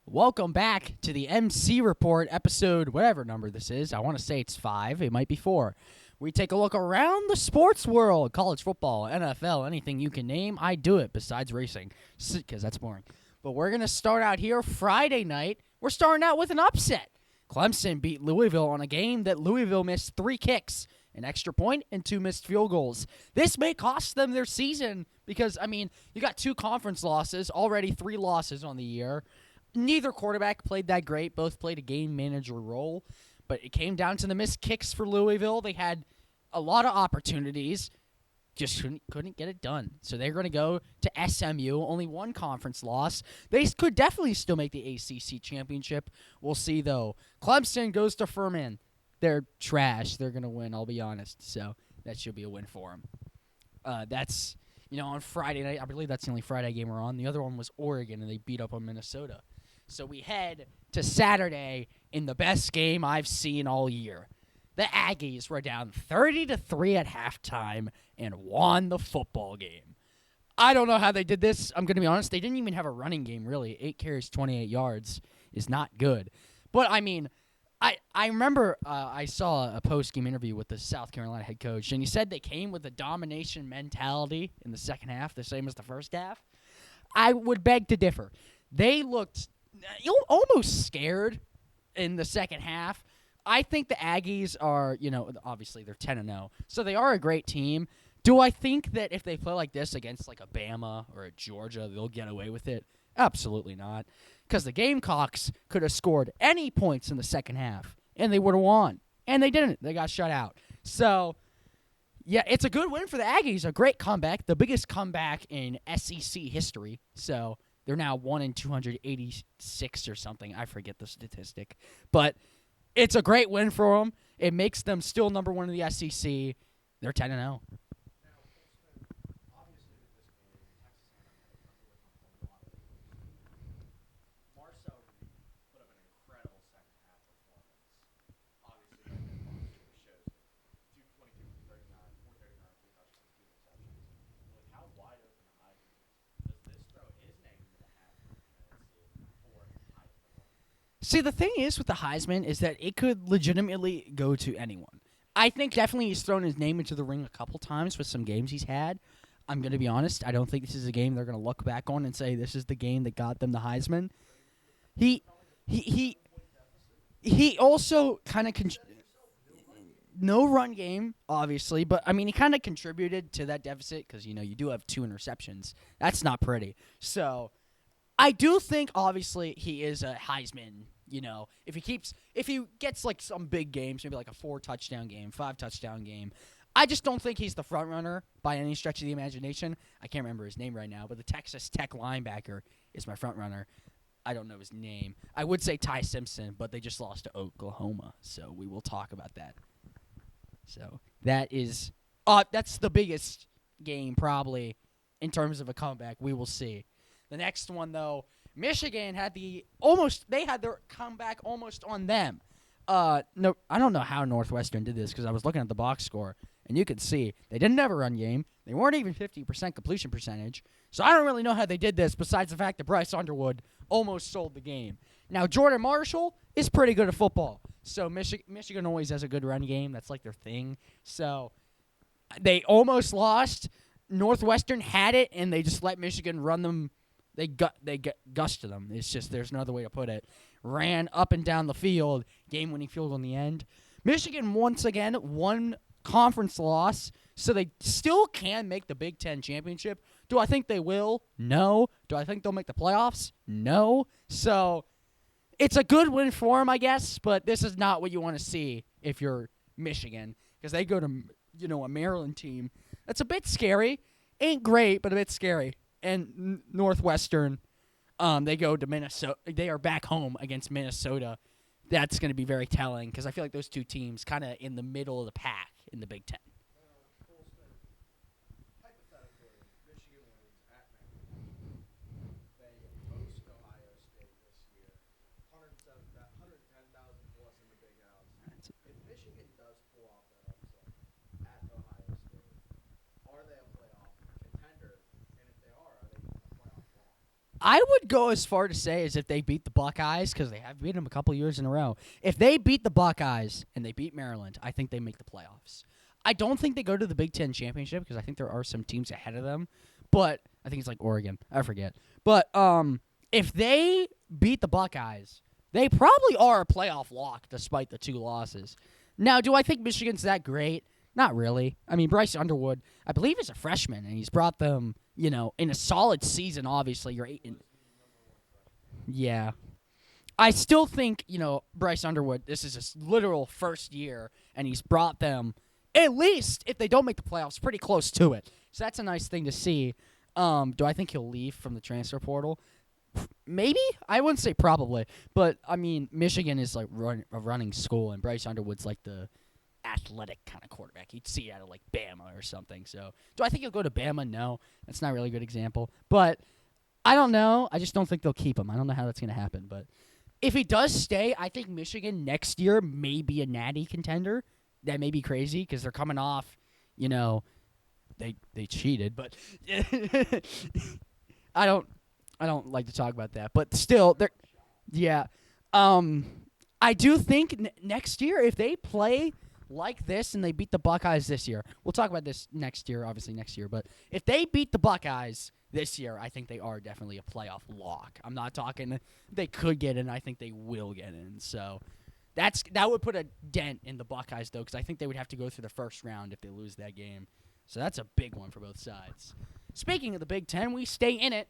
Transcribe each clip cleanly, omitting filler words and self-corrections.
Welcome back to the MC Report episode, whatever number this is. I want to say it's 5. It might be 4. We take a look around the sports world, college football, NFL, anything you can name. I do it besides racing because that's boring. But we're going to start out here Friday night. We're starting out with an upset. Clemson beat Louisville on a game that Louisville missed 3 kicks, an extra point, and 2 missed field goals. This may cost them their season because, you got 2 conference losses, already 3 losses on the year. Neither quarterback played that great. Both played a game manager role. But it came down to the missed kicks for Louisville. They had a lot of opportunities. Just couldn't get it done. So they're going to go to SMU. Only 1 conference loss. They could definitely still make the ACC championship. We'll see, though. Clemson goes to Furman. They're trash. They're going to win, I'll be honest. So that should be a win for them. That's, on Friday night. I believe that's the only Friday game we're on. The other one was Oregon, and they beat up on Minnesota. So we head to Saturday in the best game I've seen all year. The Aggies were down 30-3 at halftime and won the football game. I don't know how they did this. I'm going to be honest. They didn't even have a running game, really. 8 carries, 28 yards is not good. But, I remember I saw a post-game interview with the South Carolina head coach, and he said they came with a domination mentality in the second half, the same as the first half. I would beg to differ. They looked almost scared in the second half. I think the Aggies are, obviously they're 10-0, so they are a great team. Do I think that if they play like this against like a Bama or a Georgia, they'll get away with it? Absolutely not, because the Gamecocks could have scored any points in the second half, and they would have won, and they didn't. They got shut out. So, yeah, it's a good win for the Aggies, a great comeback, the biggest comeback in SEC history, so they're now 1-in-286 or something. I forget the statistic. But it's a great win for them. It makes them still number 1 in the SEC. They're 10-0. See, the thing is with the Heisman is that it could legitimately go to anyone. I think definitely he's thrown his name into the ring a couple times with some games he's had. I'm going to be honest. I don't think this is a game they're going to look back on and say this is the game that got them the Heisman. He also kind of no run game, obviously, but he kind of contributed to that deficit because you do have 2 interceptions. That's not pretty. So I do think obviously he is a Heisman. If he gets like some big games, maybe like a 4-touchdown game, 5-touchdown game, I just don't think he's the front runner by any stretch of the imagination. I can't remember his name right now, but the Texas Tech linebacker is my front runner. I don't know his name. I would say Ty Simpson, but they just lost to Oklahoma, so we will talk about that. So that's the biggest game probably in terms of a comeback. We will see. The next one though, Michigan had their comeback almost on them. No, I don't know how Northwestern did this because I was looking at the box score, and you could see they didn't have a run game. They weren't even 50% completion percentage. So I don't really know how they did this besides the fact that Bryce Underwood almost sold the game. Now, Jordan Marshall is pretty good at football. So Michigan always has a good run game. That's like their thing. So they almost lost. Northwestern had it, and they just let Michigan run them. They gushed to them. It's just there's no other way to put it. Ran up and down the field, game-winning field goal in the end. Michigan once again won conference loss, so they still can make the Big Ten championship. Do I think they will? No. Do I think they'll make the playoffs? No. So it's a good win for them, I guess, but this is not what you want to see if you're Michigan because they go to a Maryland team. That's a bit scary. Ain't great, but a bit scary. And Northwestern, they go to Minnesota. They are back home against Minnesota. That's going to be very telling because I feel like those 2 teams kind of in the middle of the pack in the Big Ten. Kolstin, hypothetically, Michigan wins at Maryland. They host Ohio State this year. 110,000 plus in the Big House. If Michigan does pull off that upset at Ohio State, are they a playoff contender? And if they are they even a playoff loss? I would go as far to say as if they beat the Buckeyes, because they have beaten them a couple years in a row. If they beat the Buckeyes and they beat Maryland, I think they make the playoffs. I don't think they go to the Big Ten championship because I think there are some teams ahead of them. But I think it's like Oregon. I forget. But if they beat the Buckeyes, they probably are a playoff lock despite the 2 losses. Now, do I think Michigan's that great? Not really. I mean, Bryce Underwood, I believe, is a freshman, and he's brought them, in a solid season, obviously. You're 8 and... Yeah. I still think, Bryce Underwood, this is his literal first year, and he's brought them, at least, if they don't make the playoffs, pretty close to it. So that's a nice thing to see. Do I think he'll leave from the transfer portal? Maybe. I wouldn't say probably. But, I mean, Michigan is like a running school, and Bryce Underwood's like the athletic kind of quarterback. You'd see out of like Bama or something. So, do I think he'll go to Bama? No. That's not really a good example. But I don't know. I just don't think they'll keep him. I don't know how that's going to happen. But if he does stay, I think Michigan next year may be a natty contender. That may be crazy because they're coming off, they cheated, but I don't like to talk about that. But still, they're I do think next year if they play like this and they beat the Buckeyes this year, we'll talk about this next year, obviously next year. But if they beat the Buckeyes this year, I think they are definitely a playoff lock. I'm not talking they could get in. I think they will get in. So that would put a dent in the Buckeyes, though, because I think they would have to go through the first round if they lose that game. So that's a big one for both sides. Speaking of the Big Ten, we stay in it.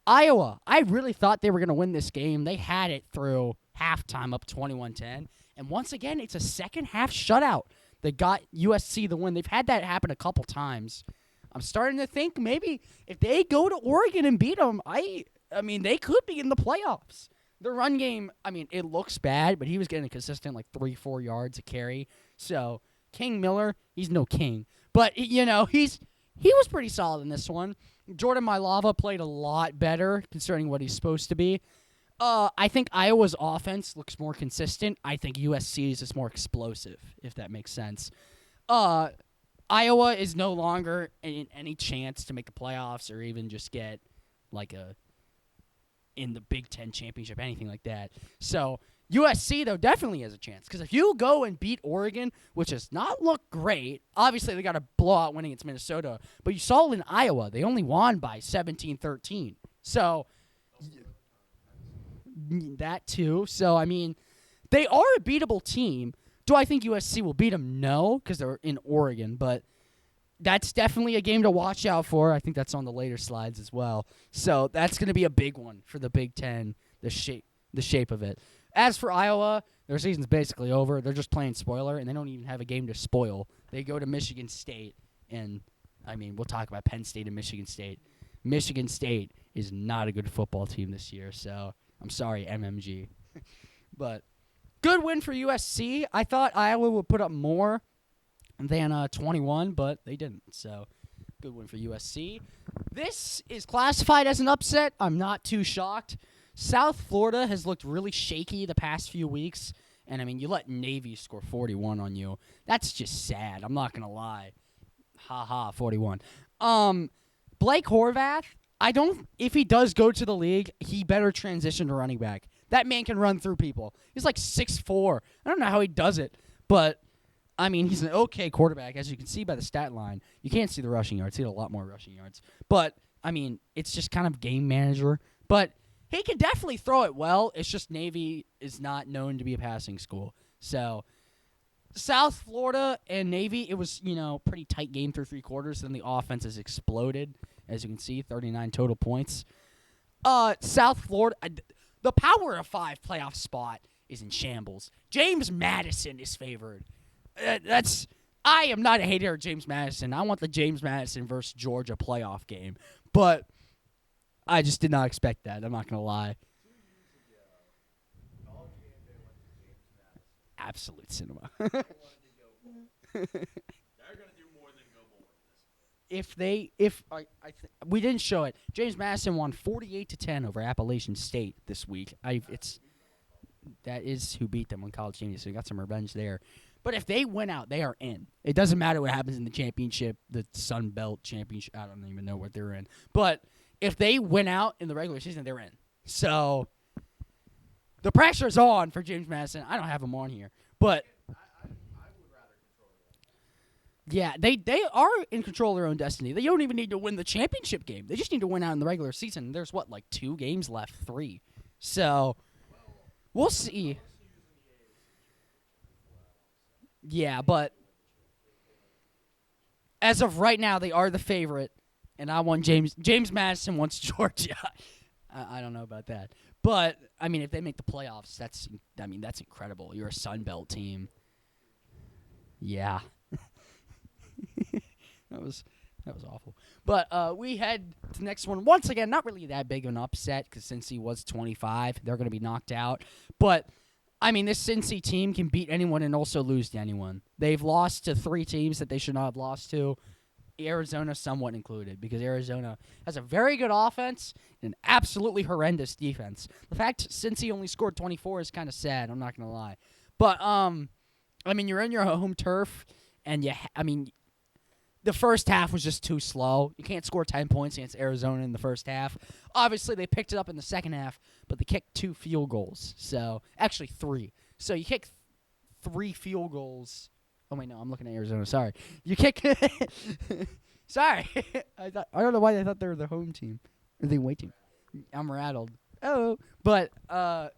Iowa, I really thought they were going to win this game. They had it through halftime up 21-10. And once again, it's a second-half shutout that got USC the win. They've had that happen a couple times. I'm starting to think maybe if they go to Oregon and beat them, I mean, they could be in the playoffs. The run game, I mean, it looks bad, but he was getting a consistent 3-4 yards a carry. So, King Miller, he's no king. But, he was pretty solid in this one. Jordan Mailata played a lot better concerning what he's supposed to be. I think Iowa's offense looks more consistent. I think USC's is more explosive, if that makes sense. Iowa is no longer in any chance to make the playoffs or even just get in the Big Ten championship, anything like that. So USC, though, definitely has a chance. Because if you go and beat Oregon, which does not look great, obviously they got a blowout winning against Minnesota, but you saw in Iowa, they only won by 17-13. So that too. So, I mean, they are a beatable team. Do I think USC will beat them? No, because they're in Oregon, but that's definitely a game to watch out for. I think that's on the later slides as well. So that's going to be a big one for the Big Ten, the shape of it. As for Iowa, their season's basically over. They're just playing spoiler, and they don't even have a game to spoil. They go to Michigan State, and, I mean, we'll talk about Penn State and Michigan State. Michigan State is not a good football team this year, so I'm sorry, MMG. But good win for USC. I thought Iowa would put up more than 21, but they didn't. So, good win for USC. This is classified as an upset. I'm not too shocked. South Florida has looked really shaky the past few weeks. And, I mean, you let Navy score 41 on you. That's just sad. I'm not going to lie. Ha, 41. Blake Horvath, if he does go to the league, he better transition to running back. That man can run through people. He's like 6'4". I don't know how he does it, but I mean, he's an okay quarterback, as you can see by the stat line. You can't see the rushing yards. He had a lot more rushing yards. But, I mean, it's just kind of game manager. But he can definitely throw it well. It's just Navy is not known to be a passing school. So, South Florida and Navy, it was, pretty tight game through 3 quarters. Then the offense has exploded, as you can see, 39 total points. South Florida, the Power of 5 playoff spot is in shambles. James Madison is favored. I am not a hater of James Madison. I want the James Madison versus Georgia playoff game. But I just did not expect that. I'm not going to lie. 2 years ago, College Game Day went to James Madison. Absolute cinema. They wanted to go bowl. They're going to do more than go bowl this year. We didn't show it. James Madison won 48-10 over Appalachian State this week. That is who beat them on College Game Day, so we got some revenge there. But if they win out, they are in. It doesn't matter what happens in the championship, the Sun Belt Championship. I don't even know what they're in. But if they win out in the regular season, they're in. So the pressure's on for James Madison. I don't have him on here, but I would rather control it. yeah, they are in control of their own destiny. They don't even need to win the championship game. They just need to win out in the regular season. There's like 2 games left, 3. So we'll see. Yeah, but as of right now, they are the favorite, and I want James Madison wants Georgia. I don't know about that, but I mean, if they make the playoffs, that's incredible. You're a Sun Belt team. Yeah, that was awful. But we head to the next one once again. Not really that big of an upset because Cincy was 25, they're going to be knocked out. But I mean, this Cincy team can beat anyone and also lose to anyone. They've lost to 3 teams that they should not have lost to, Arizona somewhat included, because Arizona has a very good offense and an absolutely horrendous defense. The fact Cincy only scored 24 is kind of sad, I'm not going to lie. But, I mean, you're in your home turf, and the first half was just too slow. You can't score 10 points against Arizona in the first half. Obviously, they picked it up in the second half, but they kicked 2 field goals. So, actually 3. So, you kick 3 field goals. Oh, wait, no, I'm looking at Arizona. Sorry. You kick... Sorry. I don't know why they thought they were the home team. Or the away team. I'm rattled. Oh. But, I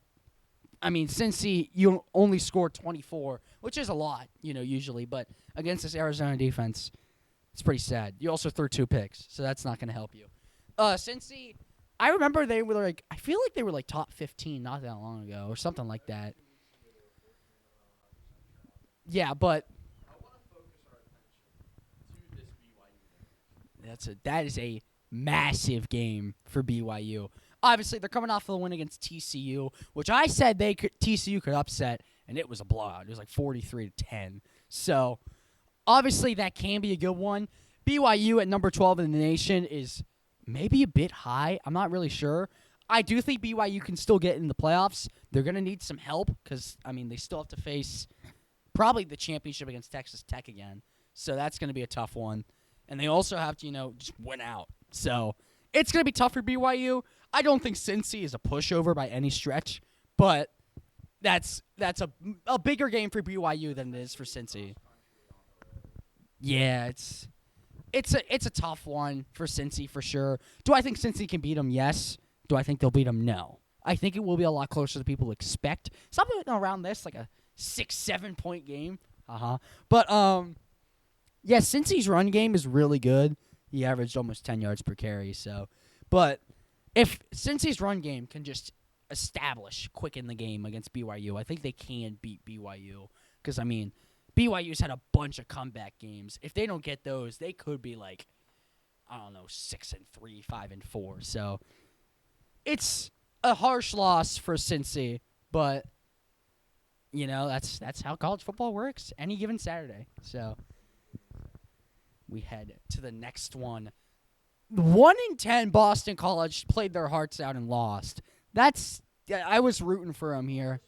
mean, Cincy, you only scored 24, which is a lot, usually. But against this Arizona defense, it's pretty sad. You also threw 2 picks, so that's not going to help you. Cincy, I remember they were I feel like they were top 15 not that long ago or something like that. Yeah, but I want to focus our attention to this BYU game. that is a massive game for BYU. Obviously, they're coming off of the win against TCU, which I said TCU could upset, and it was a blowout. It was 43-10. So, obviously, that can be a good one. BYU at number 12 in the nation is maybe a bit high. I'm not really sure. I do think BYU can still get in the playoffs. They're going to need some help because, they still have to face probably the championship against Texas Tech again. So that's going to be a tough one. And they also have to, just win out. So it's going to be tough for BYU. I don't think Cincy is a pushover by any stretch, but that's a bigger game for BYU than it is for Cincy. Yeah, it's a tough one for Cincy for sure. Do I think Cincy can beat them? Yes. Do I think they'll beat them? No. I think it will be a lot closer than people expect. Something around this, like a 6-7 point game. But yeah, Cincy's run game is really good. He averaged almost 10 yards per carry. So, but if Cincy's run game can just establish quick in the game against BYU, I think they can beat BYU. Because BYU's had a bunch of comeback games. If they don't get those, they could be 6-3, 5-4. So it's a harsh loss for Cincy, but that's how college football works. Any given Saturday. So we head to the next one. 1-10 Boston College played their hearts out and lost. I was rooting for them here.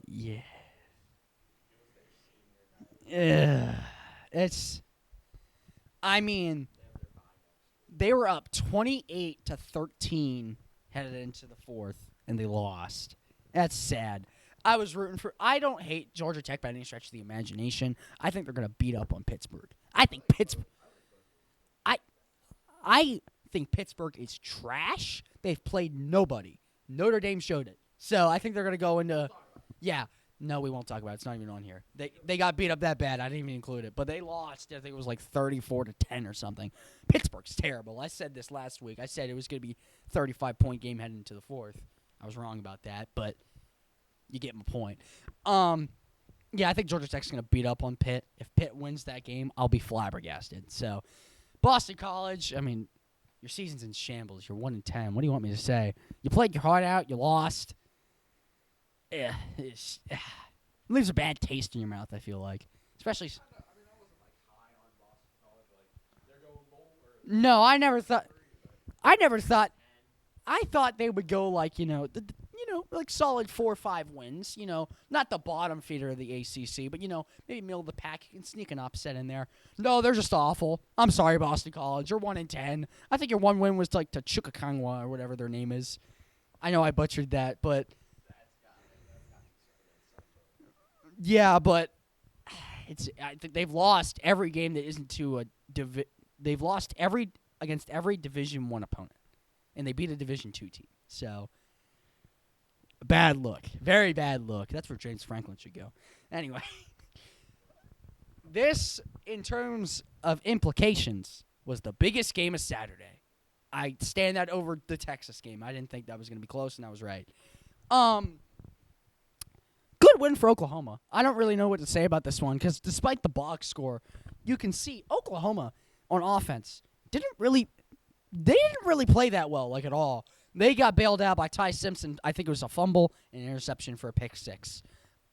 Yeah. They were up 28-13 headed into the 4th, and they lost. That's sad. I was rooting for. I don't hate Georgia Tech by any stretch of the imagination. I think they're going to beat up on Pittsburgh. I think Pittsburgh is trash. They've played nobody. Notre Dame showed it. So I think they're going to go into. Yeah. No, we won't talk about it. It's not even on here. They got beat up that bad. I didn't even include it. But they lost. I think it was 34-10 or something. Pittsburgh's terrible. I said this last week. I said it was going to be a 35-point game heading into the 4th. I was wrong about that, but you get my point. Yeah, I think Georgia Tech's going to beat up on Pitt. If Pitt wins that game, I'll be flabbergasted. So, Boston College, your season's in shambles. You're 1-10. What do you want me to say? You played your heart out. You lost. Yeah, it leaves a bad taste in your mouth, I feel like. Especially. I wasn't high on Boston College. They're going bowl. No, I never thought. I thought they would go like solid 4 or 5 wins. Not the bottom feeder of the ACC, but maybe middle of the pack. You can sneak an upset in there. No, they're just awful. I'm sorry, Boston College. You're 1-10. I think your one win was like to Chukwuemeka or whatever their name is. I know I butchered that, but yeah, but I think they've lost every game that isn't to a they've lost against every Division 1 opponent, and they beat a Division 2 team. So bad look, very bad look. That's where James Franklin should go. Anyway, this in terms of implications was the biggest game of Saturday. I stand that over the Texas game. I didn't think that was going to be close, and I was right. Good win for Oklahoma. I don't really know what to say about this one because despite the box score, you can see Oklahoma on offense didn't really play that well, like at all. They got bailed out by Ty Simpson. I think it was a fumble and an interception for a pick 6.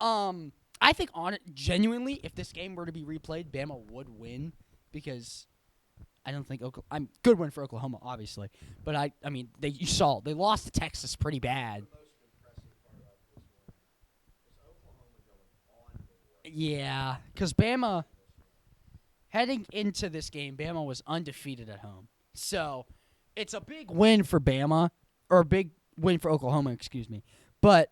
I think genuinely, if this game were to be replayed, Bama would win because I don't think I'm good win for Oklahoma, obviously, but I mean they lost to Texas pretty bad. Yeah, because Bama, heading into this game, Bama was undefeated at home. So it's a big win for Bama, or a big win for Oklahoma, excuse me. But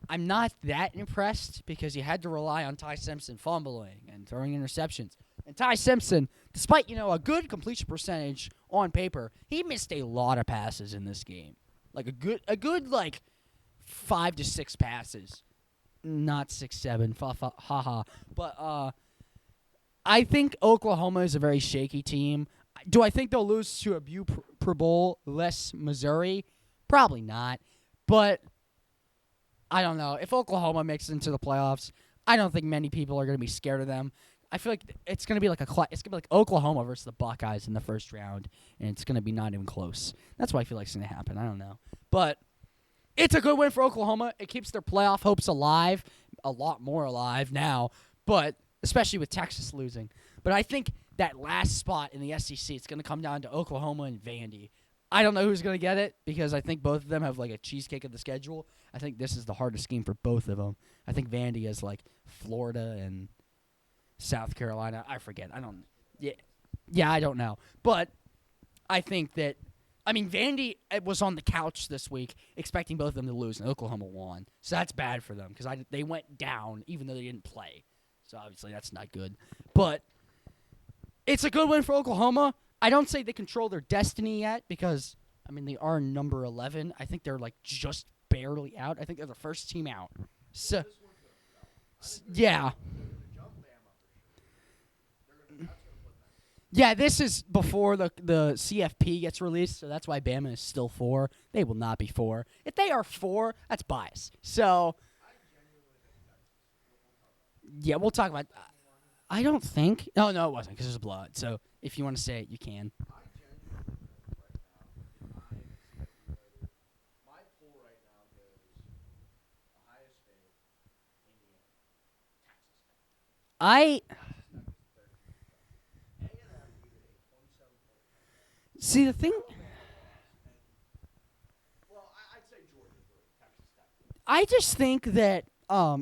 I'm not that impressed because you had to rely on Ty Simpson fumbling and throwing interceptions. And Ty Simpson, despite, a good completion percentage on paper, he missed a lot of passes in this game. Like a good 5 to 6 passes. Not 6, 7, ha. But I think Oklahoma is a very shaky team. Do I think they'll lose to a Pro Bowl-less Missouri? Probably not. But I don't know. If Oklahoma makes it into the playoffs, I don't think many people are going to be scared of them. I feel like it's going to be like Oklahoma versus the Buckeyes in the first round, and it's going to be not even close. That's what I feel like is going to happen. I don't know. But it's a good win for Oklahoma. It keeps their playoff hopes alive, a lot more alive now, but especially with Texas losing. But I think that last spot in the SEC, it's going to come down to Oklahoma and Vandy. I don't know who's going to get it because I think both of them have a cheesecake of the schedule. I think this is the hardest game for both of them. I think Vandy is Florida and South Carolina. I forget. Yeah, I don't know. But I think that Vandy was on the couch this week expecting both of them to lose, and Oklahoma won. So that's bad for them because they went down even though they didn't play. So obviously that's not good. But it's a good win for Oklahoma. I don't say they control their destiny yet because, they are number 11. I think they're just barely out. I think they're the first team out. So, yeah. Yeah, this is before the CFP gets released, so that's why Bama is still 4. They will not be 4. If they are 4, that's bias. So, yeah, we'll talk about. I don't think. No, it wasn't because there's blood. So if you want to say it, you can. My poll right now goes Ohio State, Indiana, Texas Tech. I see the thing. Well, I'd say Georgia for Texas Tech. I just think that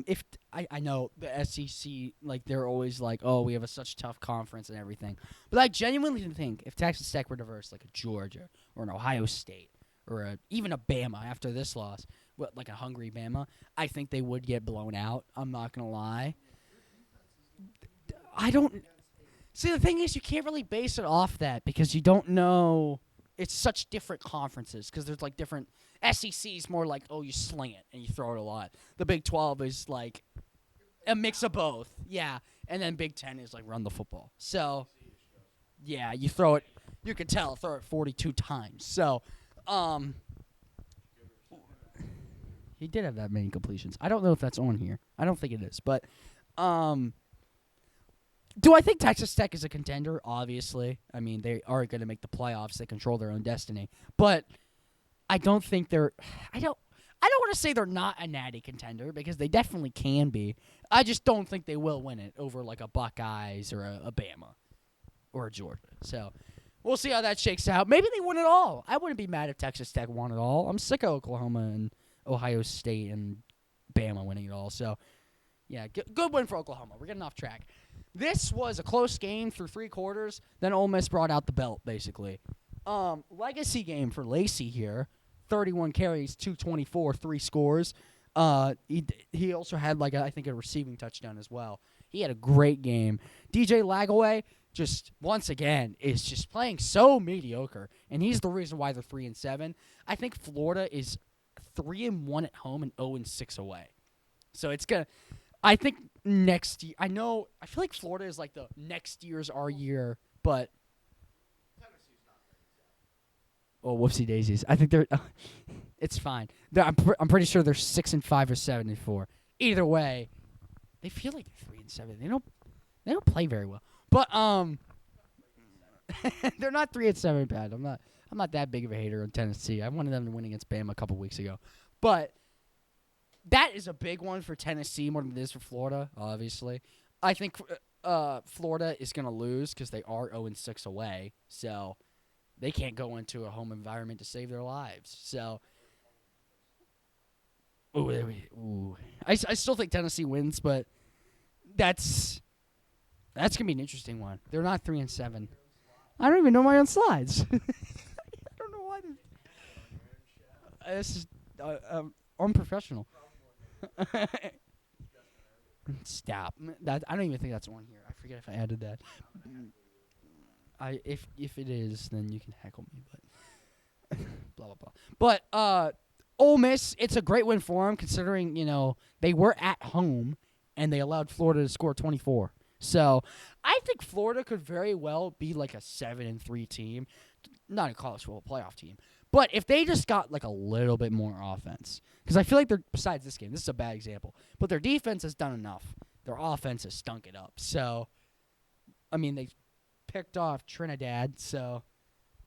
if I know the SEC, they're always oh, we have such tough conference and everything, but I genuinely think if Texas Tech were to verse a Georgia or an Ohio State or even a Bama after this loss, a hungry Bama, I think they would get blown out. I'm not gonna lie. I don't. See, the thing is, you can't really base it off that because you don't know. It's such different conferences because there's different. SEC is more oh, you sling it and you throw it a lot. The Big 12 is a mix of both. Yeah. And then Big 10 is run the football. So, yeah, you throw it. You can tell, throw it 42 times. So, he did have that many completions. I don't know if that's on here. I don't think it is. But, do I think Texas Tech is a contender? Obviously. They are going to make the playoffs. They control their own destiny. But I don't think they're I don't want to say they're not a natty contender because they definitely can be. I just don't think they will win it over a Buckeyes or a Bama or a Georgia. So we'll see how that shakes out. Maybe they win it all. I wouldn't be mad if Texas Tech won it all. I'm sick of Oklahoma and Ohio State and Bama winning it all. So, yeah, good win for Oklahoma. We're getting off track. This was a close game through 3 quarters. Then Ole Miss brought out the belt, basically. Legacy game for Lacey here. 31 carries, 224, 3 scores. He also had, I think, a receiving touchdown as well. He had a great game. DJ Lagaway, just once again, is just playing so mediocre, and he's the reason why they're 3-7. I think Florida is 3-1 at home and 0-6 away. So it's gonna. I think next year. I feel like Florida is like the next year's our year, but. Tennessee's not 3-7. Oh, whoopsie daisies! I think they're. It's fine. I'm pretty sure they're 6-5 or 7-4. Either way, they feel like they're 3-7. They don't play very well. But they're not 3-7 bad. I'm not that big of a hater on Tennessee. I wanted them to win against Bama a couple weeks ago. But that is a big one for Tennessee more than it is for Florida, obviously. I think Florida is going to lose because they are 0-6 away. So they can't go into a home environment to save their lives. So I still think Tennessee wins, but that's going to be an interesting one. They're not 3-7. I don't even know my own slides. I don't know why. This is unprofessional. Stop. I don't even think that's on here. I forget if I added that. If it is, then you can heckle me. But blah blah blah. But Ole Miss, it's a great win for them considering they were at home and they allowed Florida to score 24. So I think Florida could very well be like a 7-3 team, not a college football playoff team. But if they just got a little bit more offense, because I feel like besides this game, this is a bad example, but their defense has done enough. Their offense has stunk it up. So, I mean, they picked off Trinidad, so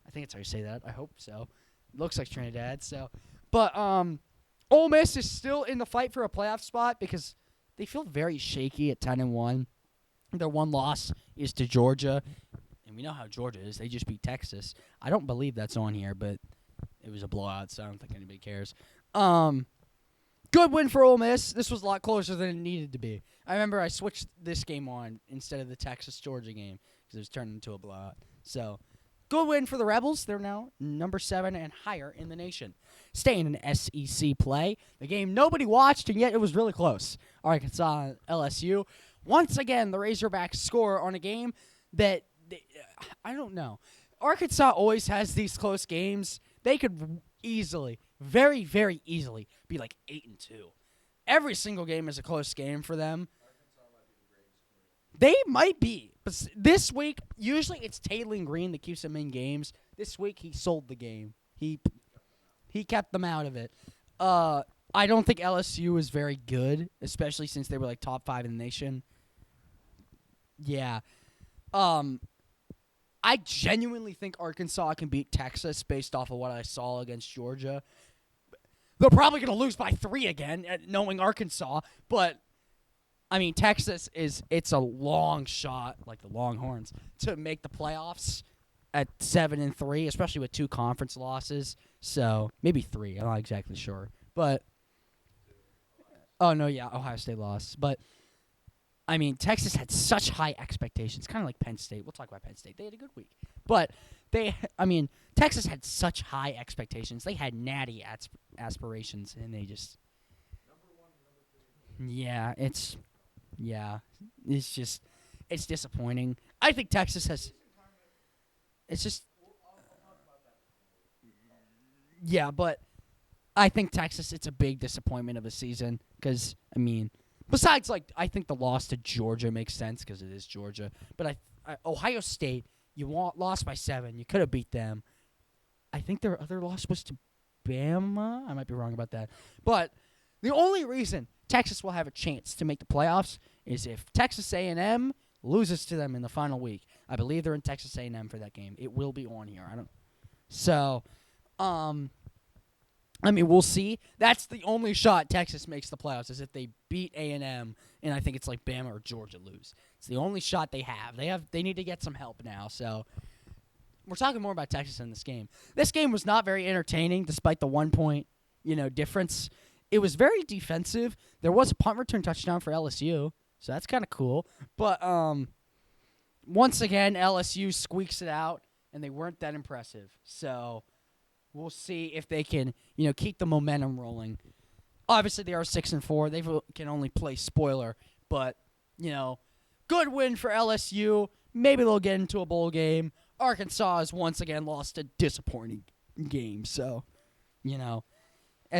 I think that's how you say that. I hope so. Looks like Trinidad. So, but Ole Miss is still in the fight for a playoff spot because they feel very shaky at 10-1. Their one loss is to Georgia, and we know how Georgia is. They just beat Texas. I don't believe that's on here, but it was a blowout, so I don't think anybody cares. Good win for Ole Miss. This was a lot closer than it needed to be. I remember I switched this game on instead of the Texas-Georgia game because it was turned into a blowout. So, good win for the Rebels. They're now number 7 and higher in the nation. Staying in SEC play, the game nobody watched, and yet it was really close. Arkansas LSU. Once again, the Razorbacks score on a game that I don't know. Arkansas always has these close games. They could easily, very, very easily, be like 8-2. Every single game is a close game for them. Arkansas might be the greatest career. They might be. But this week, usually it's Taylor Green that keeps them in games. This week, he sold the game. He kept them out of it. I don't think LSU is very good, especially since they were top 5 in the nation. Yeah. I genuinely think Arkansas can beat Texas based off of what I saw against Georgia. They're probably going to lose by 3 again, knowing Arkansas. But, I mean, Texas it's a long shot, like the Longhorns, to make the playoffs at 7-3, especially with 2 conference losses. So, maybe 3. I'm not exactly sure. But, Ohio State lost. But, I mean, Texas had such high expectations, kind of like Penn State. We'll talk about Penn State. They had a good week. But Texas had such high expectations. They had natty aspirations, and they just Number 1 and number 3. it's disappointing. I think Texas has. It's just. Yeah, but I think Texas, it's a big disappointment of the season because, besides, I think the loss to Georgia makes sense because it is Georgia. But Ohio State, you lost by 7. You could have beat them. I think their other loss was to Bama. I might be wrong about that. But the only reason Texas will have a chance to make the playoffs is if Texas A&M loses to them in the final week. I believe they're in Texas A&M for that game. It will be on here. We'll see. That's the only shot Texas makes the playoffs is if they beat A&M, and I think it's like Bama or Georgia lose. It's the only shot they have. They need to get some help now. So we're talking more about Texas in this game. This game was not very entertaining, despite the 1 point, difference. it was very defensive. There was a punt return touchdown for LSU, so that's kind of cool. But once again, LSU squeaks it out, and they weren't that impressive. So we'll see if they can, keep the momentum rolling. Obviously, they are 6-4. They can only play spoiler, but good win for LSU. Maybe they'll get into a bowl game. Arkansas has once again lost a disappointing game. So,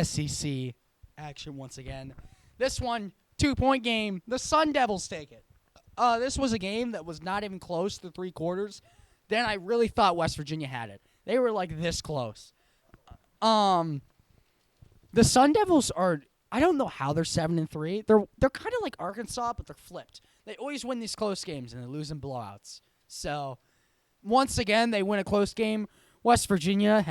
SEC action once again. This one, 2-point game. The Sun Devils take it. This was a game that was not even close to 3 quarters. Then I really thought West Virginia had it. They were like this close. The Sun Devils are, I don't know how they're 7-3. They're kind of like Arkansas, but they're flipped. They always win these close games and they lose in blowouts. So once again, they win a close game. West Virginia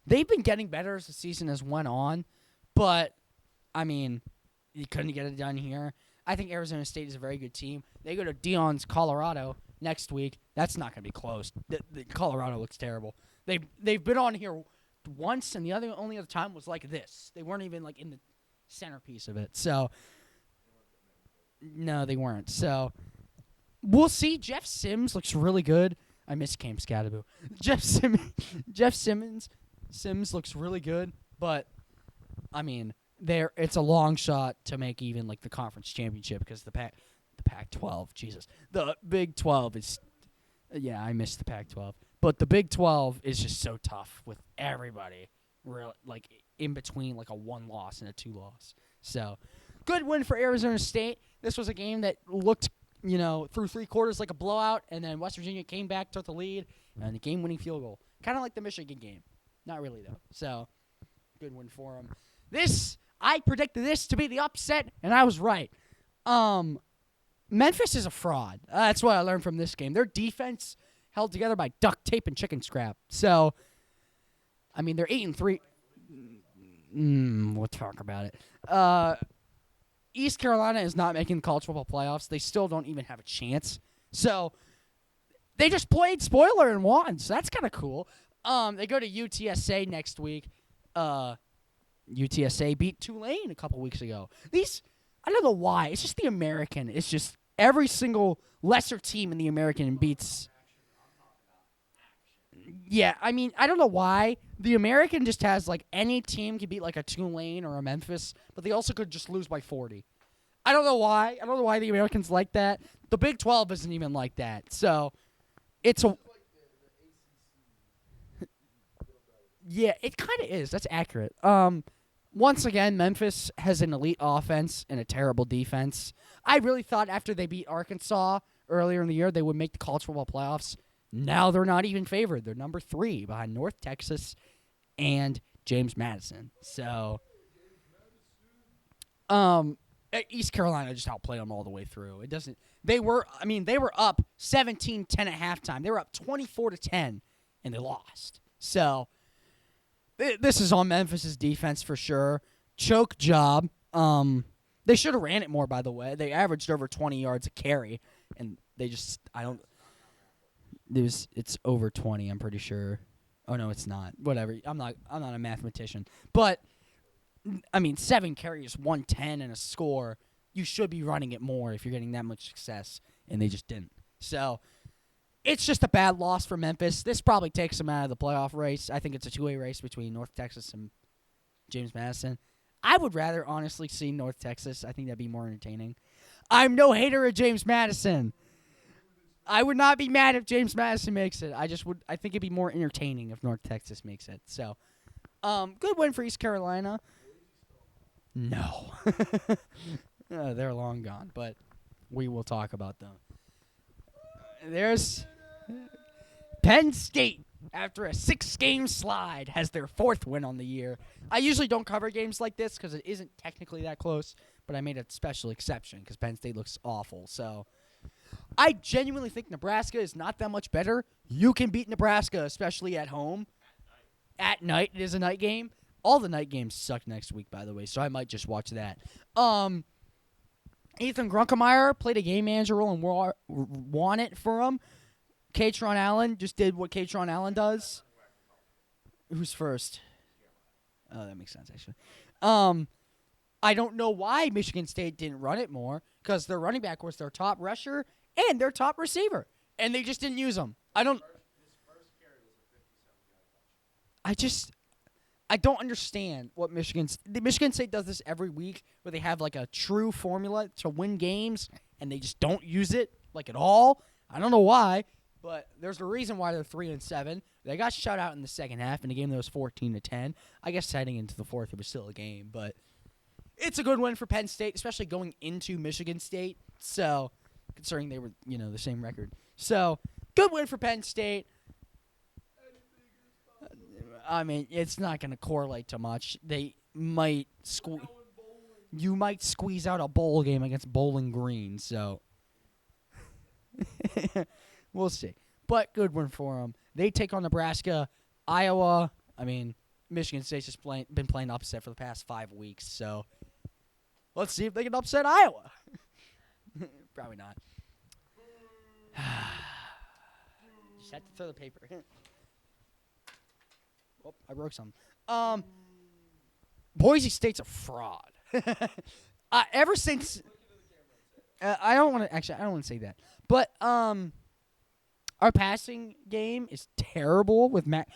they've been getting better as the season has went on, but I mean, you couldn't get it done here. I think Arizona State is a very good team. They go to Dion's Colorado next week. That's not going to be close. The Colorado looks terrible. They've been on here once, and the only other time was like this. They weren't even like in the centerpiece of it. So no, they weren't. So we'll see. Jeff Sims looks really good. I miss Cam Scadaboo. Jeff Sims looks really good, but I mean, it's a long shot to make even like the conference championship because the Pac-12, Jesus, the Big 12 is. Yeah, I miss the Pac-12, but the Big 12 is just so tough with everybody, like in between like a 1 loss and a 2 loss. So, good win for Arizona State. This was a game that looked, through 3 quarters like a blowout, and then West Virginia came back, took the lead, and a game-winning field goal, kind of like the Michigan game. Not really though. So, good win for them. I predicted this to be the upset, and I was right. Memphis is a fraud. That's what I learned from this game. Their defense held together by duct tape and chicken scrap. So, I mean, they're 8-3. We'll talk about it. East Carolina is not making the college football playoffs. They still don't even have a chance. So, they just played spoiler and won. So, that's kind of cool. They go to UTSA next week. UTSA beat Tulane a couple weeks ago. I don't know why. It's just the American. It's just every single lesser team in the American beats. Yeah, I mean, I don't know why. The American just has, like, any team could beat, like, a Tulane or a Memphis, but they also could just lose by 40. I don't know why. I don't know why the American's like that. The Big 12 isn't even like that. So, it's a... Yeah, it kind of is. That's accurate. Once again, Memphis has an elite offense and a terrible defense. I really thought after they beat Arkansas earlier in the year, they would make the college football playoffs. Now they're not even favored. They're number 3 behind North Texas and James Madison. So, East Carolina just outplayed them all the way through. It doesn't. They were up 17-10 at halftime. They were up 24-10, and they lost. So. This is on Memphis' defense for sure. Choke job. They should have ran it more, by the way. They averaged over 20 yards a carry, and they just it's over 20. I'm pretty sure. Oh no, it's not. Whatever. I'm not a mathematician, but I mean, 7 carries, 110, and a score. You should be running it more if you're getting that much success, and they just didn't. So. It's just a bad loss for Memphis. This probably takes them out of the playoff race. I think it's a 2-way race between North Texas and James Madison. I would rather honestly see North Texas. I think that'd be more entertaining. I'm no hater of James Madison. I would not be mad if James Madison makes it. I think it'd be more entertaining if North Texas makes it. So, good win for East Carolina. No. They're long gone, but we will talk about them. There's Penn State, after a 6-game slide, has their 4th win on the year. I usually don't cover games like this because it isn't technically that close, but I made a special exception because Penn State looks awful. So I genuinely think Nebraska is not that much better. You can beat Nebraska, especially at home. At night. It is a night game. All the night games suck next week, by the way, so I might just watch that. Ethan Grunkemeyer played a game manager role and won it for him. Katron Allen just did what Katron Allen does. Who's first? Oh, that makes sense, actually. I don't know why Michigan State didn't run it more because their running back was their top rusher and their top receiver, and they just didn't use them. His first carry was a 57-yard touchdown. I don't understand what Michigan State does this every week where they have like a true formula to win games and they just don't use it like at all. I don't know why, but there's a reason why they're 3-7. They got shut out in the second half in a game that was 14-10. I guess heading into the fourth, it was still a game, but it's a good win for Penn State, especially going into Michigan State. So, considering they were, the same record. So, good win for Penn State. I mean, it's not going to correlate to much. They might you might squeeze out a bowl game against Bowling Green, so we'll see. But good one for them. They take on Nebraska, Iowa. I mean, Michigan State's just been playing upset for the past 5 weeks, so let's see if they can upset Iowa. Probably not. Just had to throw the paper. Oh, I broke some. Boise State's a fraud. Ever since I don't want to say that. But our passing game is terrible with Max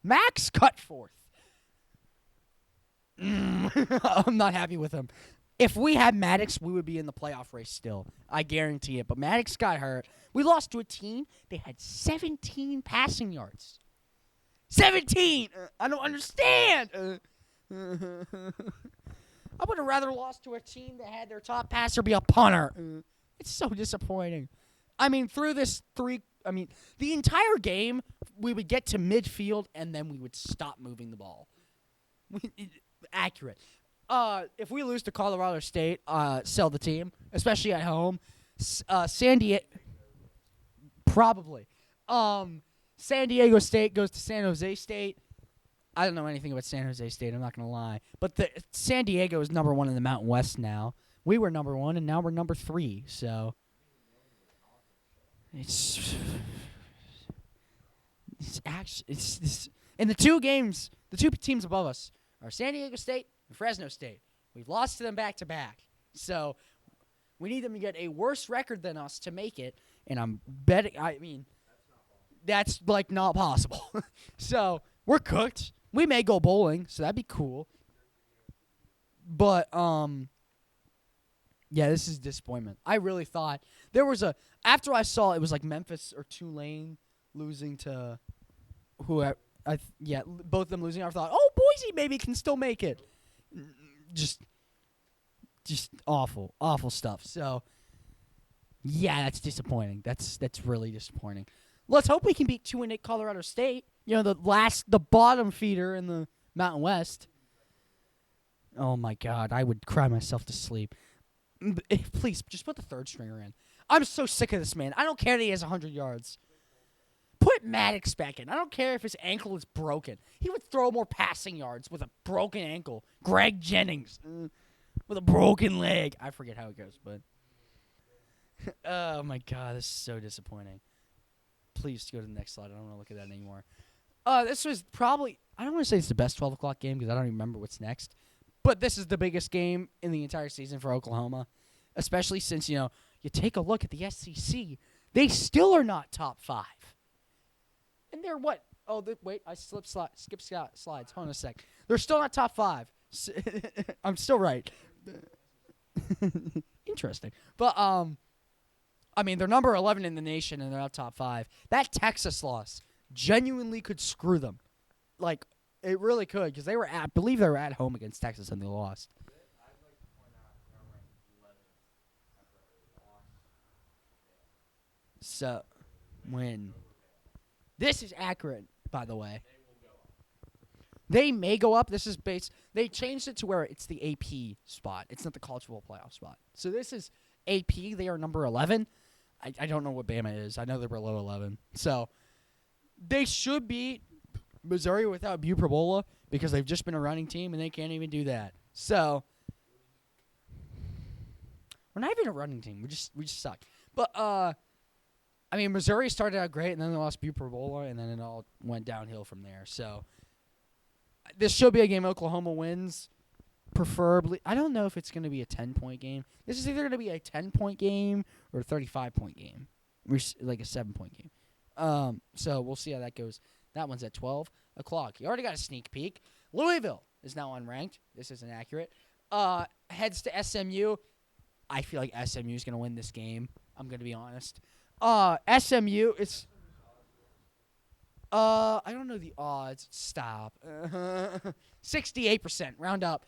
Cutforth. I'm not happy with him. If we had Maddox, we would be in the playoff race still. I guarantee it. But Maddox got hurt. We lost to a team. They had 17 passing yards. 17! I don't understand. I would have rather lost to a team that had their top passer be a punter. It's so disappointing. I mean, the entire game, we would get to midfield, and then we would stop moving the ball. Accurate. If we lose to Colorado State, sell the team, especially at home. San Diego, probably. San Diego State goes to San Jose State. I don't know anything about San Jose State. I'm not going to lie. But San Diego is number 1 in the Mountain West now. We were number 1, and now we're number 3. So it's and the two teams above us are San Diego State and Fresno State. We've lost to them back-to-back. So we need them to get a worse record than us to make it. And I'm betting. I mean, that's like not possible. So we're cooked. We may go bowling, so that'd be cool. But yeah, this is disappointment. I really thought there was after I saw it was like Memphis or Tulane losing to both of them losing. I thought, oh, Boise maybe can still make it. Just awful stuff. So yeah, that's disappointing. That's really disappointing. Let's hope we can beat 2-8 Colorado State. The bottom feeder in the Mountain West. Oh my God, I would cry myself to sleep. Please, just put the third stringer in. I'm so sick of this man. I don't care that he has 100 yards. Put Maddox back in. I don't care if his ankle is broken. He would throw more passing yards with a broken ankle. Greg Jennings with a broken leg. I forget how it goes, but oh my God, this is so disappointing. Please go to the next slide. I don't want to look at that anymore. This was probably, I don't want to say it's the best 12 o'clock game because I don't even remember what's next. But this is the biggest game in the entire season for Oklahoma, especially since, you take a look at the SEC. They still are not top 5. And they're what? Oh, wait, I skipped slides. Hold on a sec. They're still not top 5. I'm still right. Interesting. But, I mean, they're number 11 in the nation, and they're not top 5. That Texas loss genuinely could screw them. Like, it really could, because I believe they were at home against Texas, and they lost. I'd like to point out they're ranked 11th after a loss. So, when this is accurate, by the way. They will go up. They may go up. This is they changed it to where it's the AP spot. It's not the college football playoff spot. So this is AP. They are number 11. I don't know what Bama is. I know they're below 11. So they should beat Missouri without Buprobola because they've just been a running team and they can't even do that. So we're not even a running team. We just suck. But I mean, Missouri started out great and then they lost Buprobola and then it all went downhill from there. So this should be a game Oklahoma wins. preferably. I don't know if it's going to be a 10-point game. This is either going to be a 10-point game or a 35-point game, or like a 7-point game. So we'll see how that goes. That one's at 12 o'clock. You already got a sneak peek. Louisville is now unranked. This isn't accurate. Heads to SMU. I feel like SMU is going to win this game. I'm going to be honest. SMU, it's... I don't know the odds. Stop. 68%. Round up.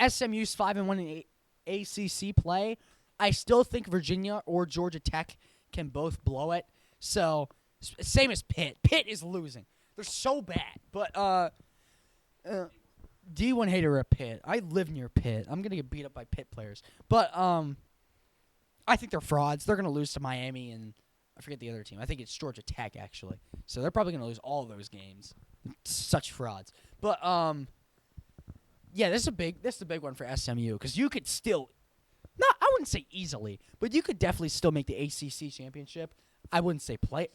SMU's 5-1 in ACC play. I still think Virginia or Georgia Tech can both blow it. So, same as Pitt. Pitt is losing. They're so bad. But, D1 hater at Pitt. I live near Pitt. I'm going to get beat up by Pitt players. But, I think they're frauds. They're going to lose to Miami and I forget the other team. I think it's Georgia Tech, actually. So, they're probably going to lose all those games. Such frauds. But, yeah, this is a big one for SMU because you could still, I wouldn't say easily, but you could definitely still make the ACC championship. I wouldn't say play.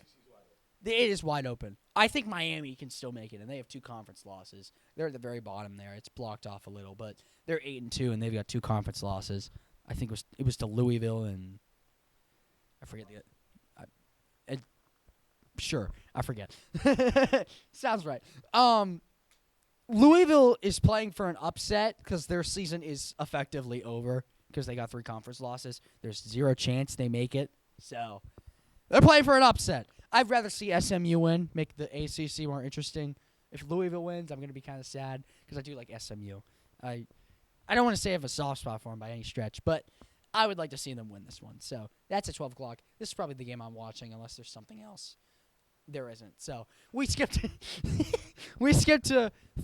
It is wide open. I think Miami can still make it, and they have 2 conference losses. They're at the very bottom there. It's blocked off a little, but they're 8-2, and they've got 2 conference losses. I think it was to Louisville and I forget sure, I forget. Sounds right. Louisville is playing for an upset because their season is effectively over because they got 3 conference losses. There's 0 chance they make it. So, they're playing for an upset. I'd rather see SMU win, make the ACC more interesting. If Louisville wins, I'm going to be kind of sad because I do like SMU. I don't want to say I have a soft spot for them by any stretch, but I would like to see them win this one. So, that's at 12 o'clock. This is probably the game I'm watching unless there's something else. There isn't. So we skipped to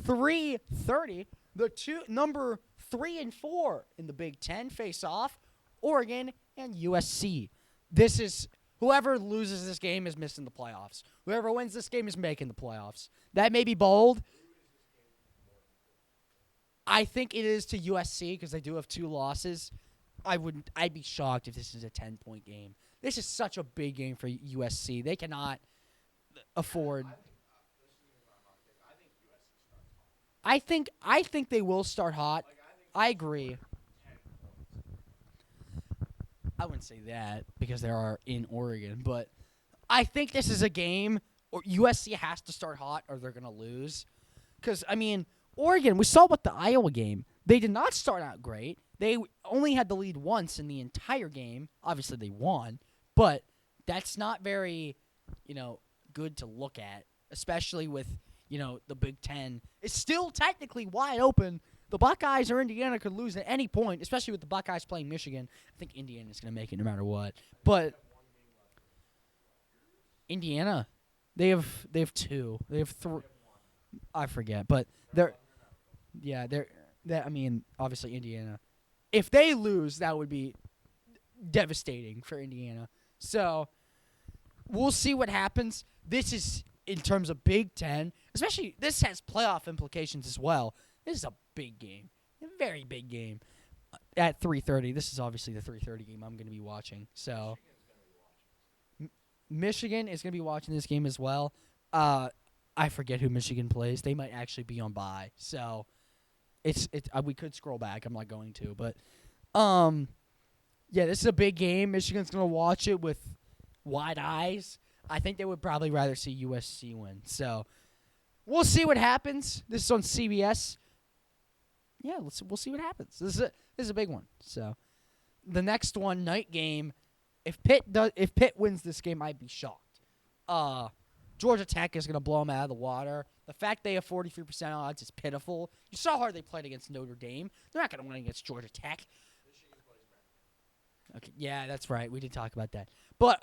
3:30. The number 3 and 4 in the Big Ten face off, Oregon and USC. This is whoever loses this game is missing the playoffs. Whoever wins this game is making the playoffs. That may be bold. I think it is to USC because they do have 2 losses. I'd be shocked if this is a 10-point game. This is such a big game for USC. They cannot afford. I think they will start hot. I agree. I wouldn't say that because they are in Oregon, but I think this is a game or USC has to start hot or they're going to lose. Because, I mean, Oregon, we saw with the Iowa game. They did not start out great. They only had the lead once in the entire game. Obviously, they won, but that's not very, good to look at, especially with, the Big Ten. It's still technically wide open. The Buckeyes or Indiana could lose at any point, especially with the Buckeyes playing Michigan. I think Indiana is going to make it no matter what. But Indiana, they have 2. They have 3. I forget, but obviously Indiana. If they lose, that would be devastating for Indiana. So we'll see what happens. This is, in terms of Big Ten, especially this has playoff implications as well. This is a big game, a very big game at 3:30. This is obviously the 3:30 game I'm going to be watching. So Michigan is going to be watching this game as well. I forget who Michigan plays. They might actually be on bye. So we could scroll back. I'm not going to, but yeah, this is a big game. Michigan's going to watch it with wide eyes. I think they would probably rather see USC win. So we'll see what happens. This is on CBS. Yeah, we'll see what happens. This is a big one. So the next one, night game. If Pitt wins this game, I'd be shocked. Georgia Tech is going to blow them out of the water. The fact they have 43% odds is pitiful. You saw how hard they played against Notre Dame. They're not going to win against Georgia Tech. Okay, yeah, that's right. We did talk about that. But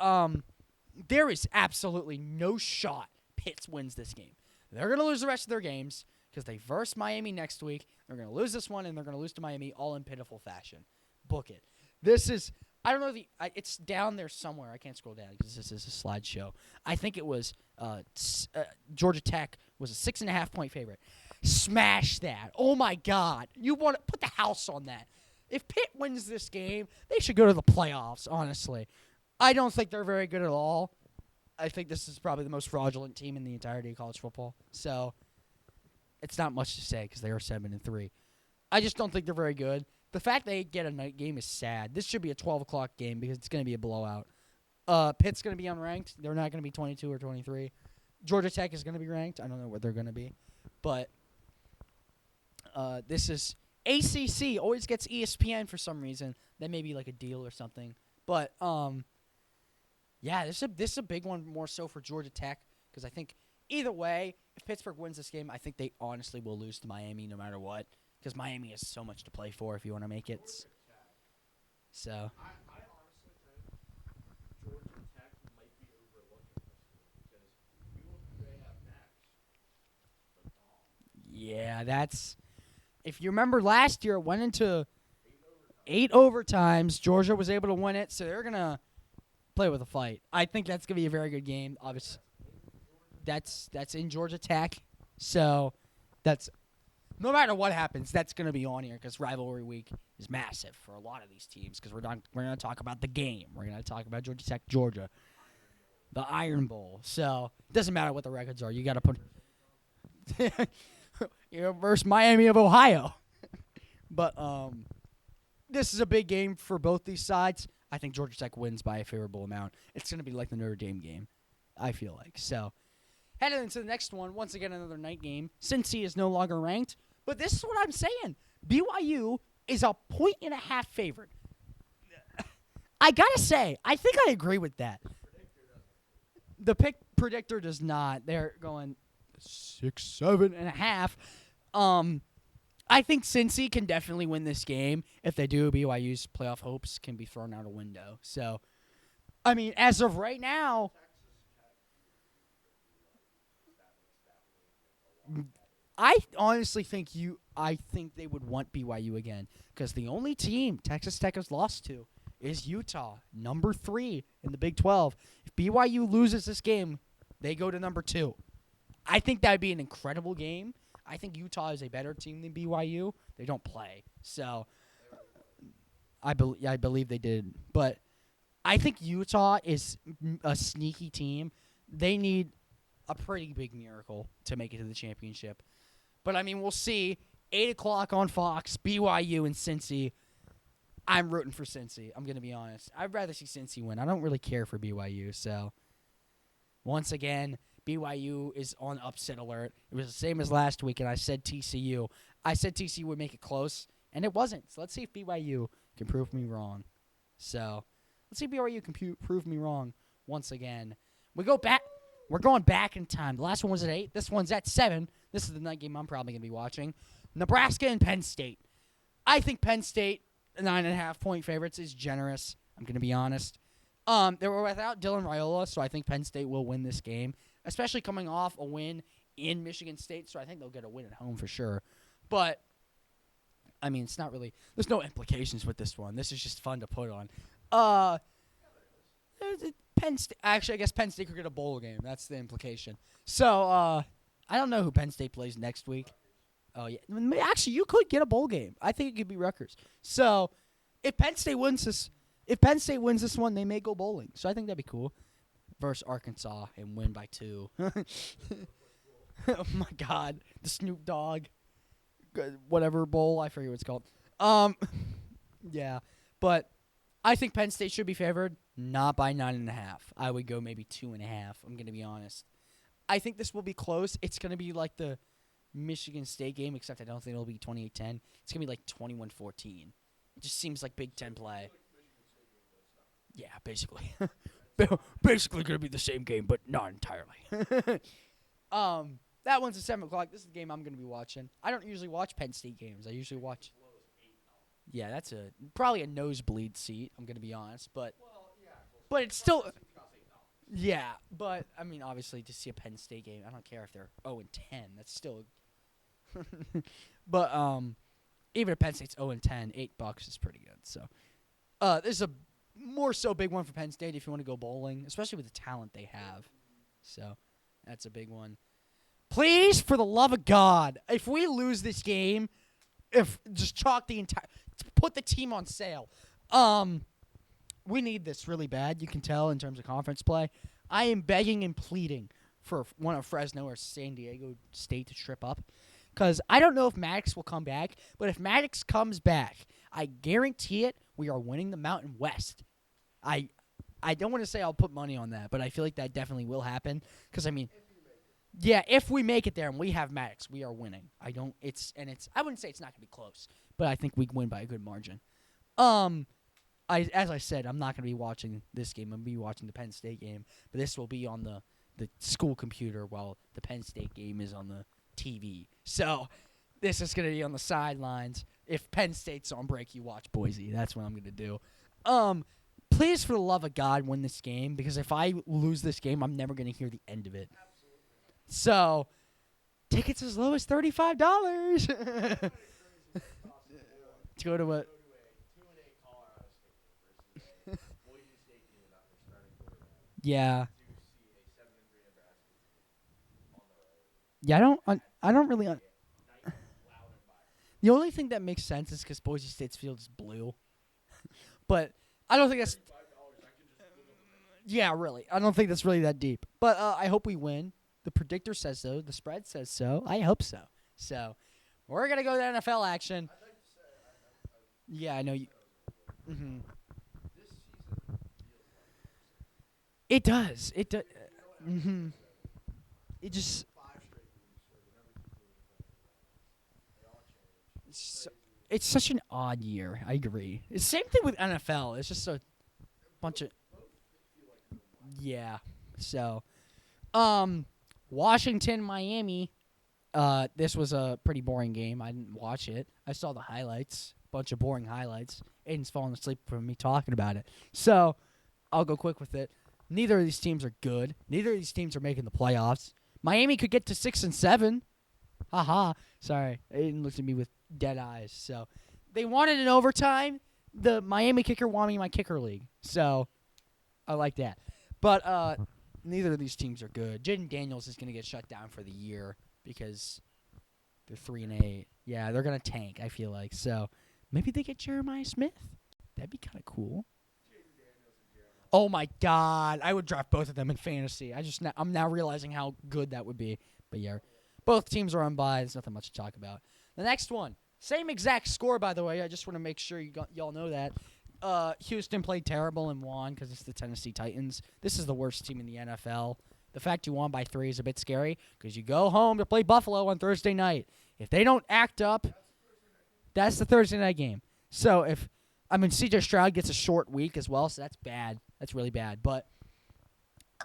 there is absolutely no shot Pitt wins this game. They're going to lose the rest of their games because they verse Miami next week. They're going to lose this one, and they're going to lose to Miami all in pitiful fashion. Book it. This is, I don't know, it's down there somewhere. I can't scroll down because this is a slideshow. I think it was Georgia Tech was a 6.5-point favorite. Smash that. Oh, my God. You want to put the house on that. If Pitt wins this game, they should go to the playoffs, honestly. I don't think they're very good at all. I think this is probably the most fraudulent team in the entirety of college football. So, it's not much to say because they are 7-3. I just don't think they're very good. The fact they get a night game is sad. This should be a 12 o'clock game because it's going to be a blowout. Pitt's going to be unranked. They're not going to be 22 or 23. Georgia Tech is going to be ranked. I don't know what they're going to be. But this is ACC. Always gets ESPN for some reason. That may be like a deal or something. But, yeah, this is a big one more so for Georgia Tech because I think either way, if Pittsburgh wins this game, I think they honestly will lose to Miami no matter what because Miami has so much to play for if you want to make it. So. I honestly think Georgia Tech might be overlooking this game because you look who they have next. The Dom. Yeah, that's – if you remember last year, it went into 8 overtimes. Georgia was able to win it, so they're going to play with a fight. I think that's going to be a very good game. Obviously, that's in Georgia Tech, so that's – no matter what happens, that's going to be on here because rivalry week is massive for a lot of these teams because we're going to talk about the game. We're going to talk about Georgia Tech, Georgia, the Iron Bowl. So it doesn't matter what the records are. You got to put versus Miami of Ohio. But this is a big game for both these sides. I think Georgia Tech wins by a favorable amount. It's going to be like the Notre Dame game, I feel like. So heading into the next one, once again, another night game. Cincy is no longer ranked. But this is what I'm saying. BYU is a 1.5 favorite. I got to say, I think I agree with that. The pick predictor does not. They're going 6, 7.5. I think Cincy can definitely win this game. If they do, BYU's playoff hopes can be thrown out a window. So, I mean, as of right now, I honestly think they would want BYU again because the only team Texas Tech has lost to is Utah, number 3 in the Big 12. If BYU loses this game, they go to number 2. I think that would be an incredible game. I think Utah is a better team than BYU. They don't play, so I believe they did. But I think Utah is a sneaky team. They need a pretty big miracle to make it to the championship. But, I mean, we'll see. 8 o'clock on Fox, BYU and Cincy. I'm rooting for Cincy. I'm going to be honest. I'd rather see Cincy win. I don't really care for BYU. So, once again, BYU is on upset alert. It was the same as last week, and I said TCU. I said TCU would make it close, and it wasn't. So, let's see if BYU can prove me wrong. So, let's see if BYU can prove me wrong once again. We go back. We're going back in time. The last one was at 8. This one's at 7. This is the night game I'm probably going to be watching. Nebraska and Penn State. I think Penn State, 9.5-point favorites, is generous. I'm going to be honest. They were without Dylan Raiola, so I think Penn State will win this game, especially coming off a win in Michigan State, so I think they'll get a win at home for sure. But, I mean, it's not really – there's no implications with this one. This is just fun to put on. Penn State, actually, I guess Penn State could get a bowl game. That's the implication. So, I don't know who Penn State plays next week. Oh, yeah. Actually, you could get a bowl game. I think it could be Rutgers. So, if Penn State wins this one, they may go bowling. So, I think that'd be cool. Versus Arkansas and win by 2. Oh, my God. The Snoop Dogg, whatever bowl. I forget what it's called. Yeah. But I think Penn State should be favored. Not by 9.5. I would go maybe 2.5. I'm going to be honest. I think this will be close. It's going to be like the Michigan State game, except I don't think it'll be 28-10. It's going to be like 21-14. It just seems like Big Ten play. Yeah, basically. Basically going to be the same game, but not entirely. That one's at 7 o'clock. This is the game I'm going to be watching. I don't usually watch Penn State games. I usually watch... Yeah, that's probably a nosebleed seat, I'm going to be honest, but it's still yeah, but I mean obviously to see a Penn State game, I don't care if they're 0-10. That's still but even if Penn State's 0-10, $8 is pretty good. So, this is a more so big one for Penn State if you want to go bowling, especially with the talent they have. So, that's a big one. Please, for the love of God, if we lose this game, just put the team on sale. We need this really bad. You can tell in terms of conference play. I am begging and pleading for one of Fresno or San Diego State to trip up. Because I don't know if Maddox will come back, but if Maddox comes back, I guarantee it, we are winning the Mountain West. I don't want to say I'll put money on that, but I feel like that definitely will happen. Because, I mean, yeah, if we make it there and we have Maddox, we are winning. I wouldn't say it's not going to be close, but I think we win by a good margin. As I said, I'm not going to be watching this game. I'm going to be watching the Penn State game, but this will be on the school computer while the Penn State game is on the TV. So this is going to be on the sidelines. If Penn State's on break, you watch Boise. That's what I'm going to do. Please, for the love of God, win this game, because if I lose this game, I'm never going to hear the end of it. So, tickets as low as $35 to go to a. Yeah. Yeah, I don't really. The only thing that makes sense is because Boise State's field is blue, but I don't think that's. Yeah, really. I don't think that's really that deep. But I hope we win. The predictor says so. The spread says so. I hope so. So we're gonna go to the NFL action. Yeah, I know you. Mm-hmm. It does. It does. Mm-hmm. It just. It's such an odd year. I agree. It's the same thing with NFL. It's just a bunch of. Yeah. So, Washington, Miami. This was a pretty boring game. I didn't watch it. I saw the highlights. Bunch of boring highlights. Aiden's falling asleep from me talking about it. So, I'll go quick with it. Neither of these teams are good. Neither of these teams are making the playoffs. Miami could get to 6-7. Haha. Sorry. Aiden looked at me with dead eyes. So, they wanted an overtime. The Miami kicker won me my kicker league. So, I like that. But neither of these teams are good. Jaden Daniels is going to get shut down for the year because they're 3-8. Yeah, they're going to tank, I feel like. So, maybe they get Jeremiah Smith. That'd be kind of cool. Oh my God, I would draft both of them in fantasy. I'm now realizing how good that would be. But yeah, both teams are on bye. There's nothing much to talk about. The next one, same exact score, by the way. I just want to make sure y'all know that. Houston played terrible and won because it's the Tennessee Titans. This is the worst team in the NFL. The fact you won by 3 is a bit scary because you go home to play Buffalo on Thursday night. If they don't act up, that's the Thursday night game. So CJ Stroud gets a short week as well, so that's bad. That's really bad. But,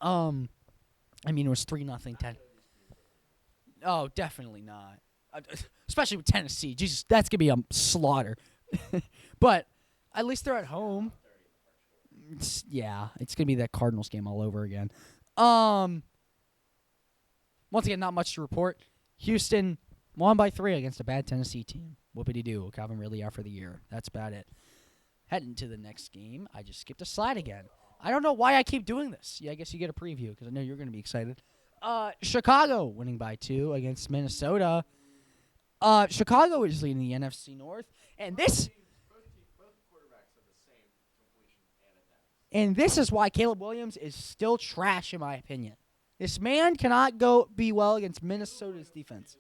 it was 3-0 10. Oh, definitely not. Especially with Tennessee. Jesus, that's going to be a slaughter. But at least they're at home. It's going to be that Cardinals game all over again. Once again, not much to report. Houston won by 3 against a bad Tennessee team. Whoopity-doo. Calvin Ridley out for the year. That's about it. Heading to the next game. I just skipped a slide again. I don't know why I keep doing this. Yeah, I guess you get a preview because I know you're going to be excited. Chicago winning by 2 against Minnesota. Chicago is leading the NFC North. And this is why Caleb Williams is still trash, in my opinion. This man cannot be well against Minnesota's defense.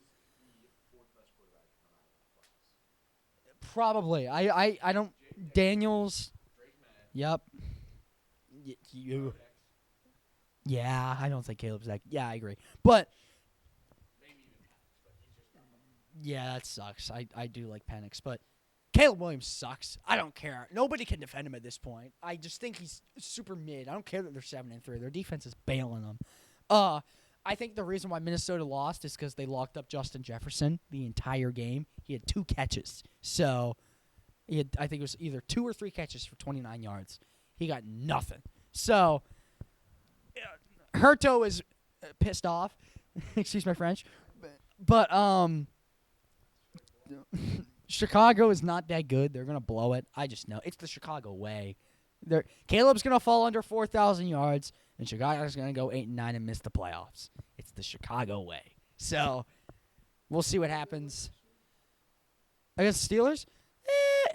Probably. I don't. Daniels. Yep. You. Yeah, I don't think Caleb's that. Yeah, I agree. But. Yeah, that sucks. I do like Penix, but Caleb Williams sucks. I don't care. Nobody can defend him at this point. I just think he's super mid. I don't care that they're 7-3. Their defense is bailing them. I think the reason why Minnesota lost is because they locked up Justin Jefferson the entire game. He had 2 catches. So, I think it was either 2 or 3 catches for 29 yards. He got nothing. So, Hurto is pissed off. Excuse my French. But, Chicago is not that good. They're going to blow it. I just know. It's the Chicago way. Caleb's going to fall under 4,000 yards, and Chicago's going to go 8-9 and miss the playoffs. It's the Chicago way. So, we'll see what happens. Against the Steelers?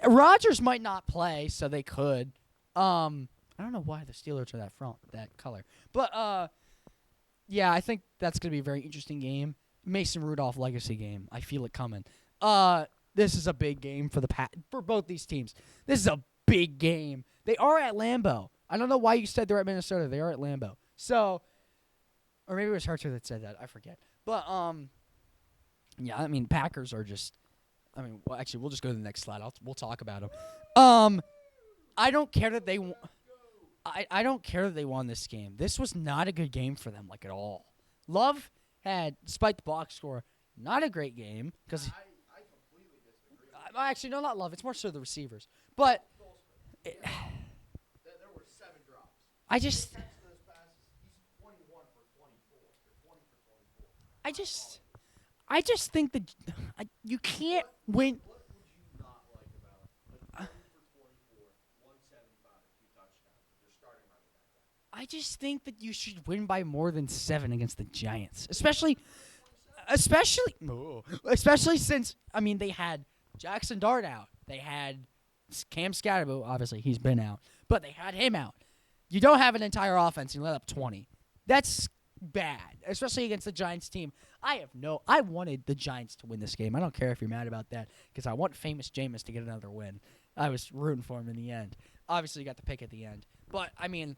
Rodgers might not play, so they could. I don't know why the Steelers are that color. But, yeah, I think that's going to be a very interesting game. Mason Rudolph legacy game. I feel it coming. This is a big game for both these teams. This is a big game. They are at Lambeau. I don't know why you said they're at Minnesota. They are at Lambeau. So, or maybe it was Herter that said that. I forget. But yeah. I mean, Packers are just. I mean, well, actually, we'll just go to the next slide. We'll talk about them. I don't care that they. I don't care that they won this game. This was not a good game for them, like at all. Love had, despite the box score, not a great game because. I completely disagree. Actually, no, not Love. It's more so the receivers. But There were 7 drops. I just, Catch those passes. He's 21 for 24. Or 20 for 24. I just think that you can't win. What would you not like about a 20 for 24, 175, and 2 touchdowns with your starting running back? I just think that you should win by more than 7 against the Giants, especially since they had Jackson Dart out, they had Cam Scatterbo. Obviously, he's been out, but they had him out. You don't have an entire offense and you let up 20. That's bad, especially against the Giants team. I wanted the Giants to win this game. I don't care if you're mad about that because I want famous Jameis to get another win. I was rooting for him in the end. Obviously, you got the pick at the end. But, I mean,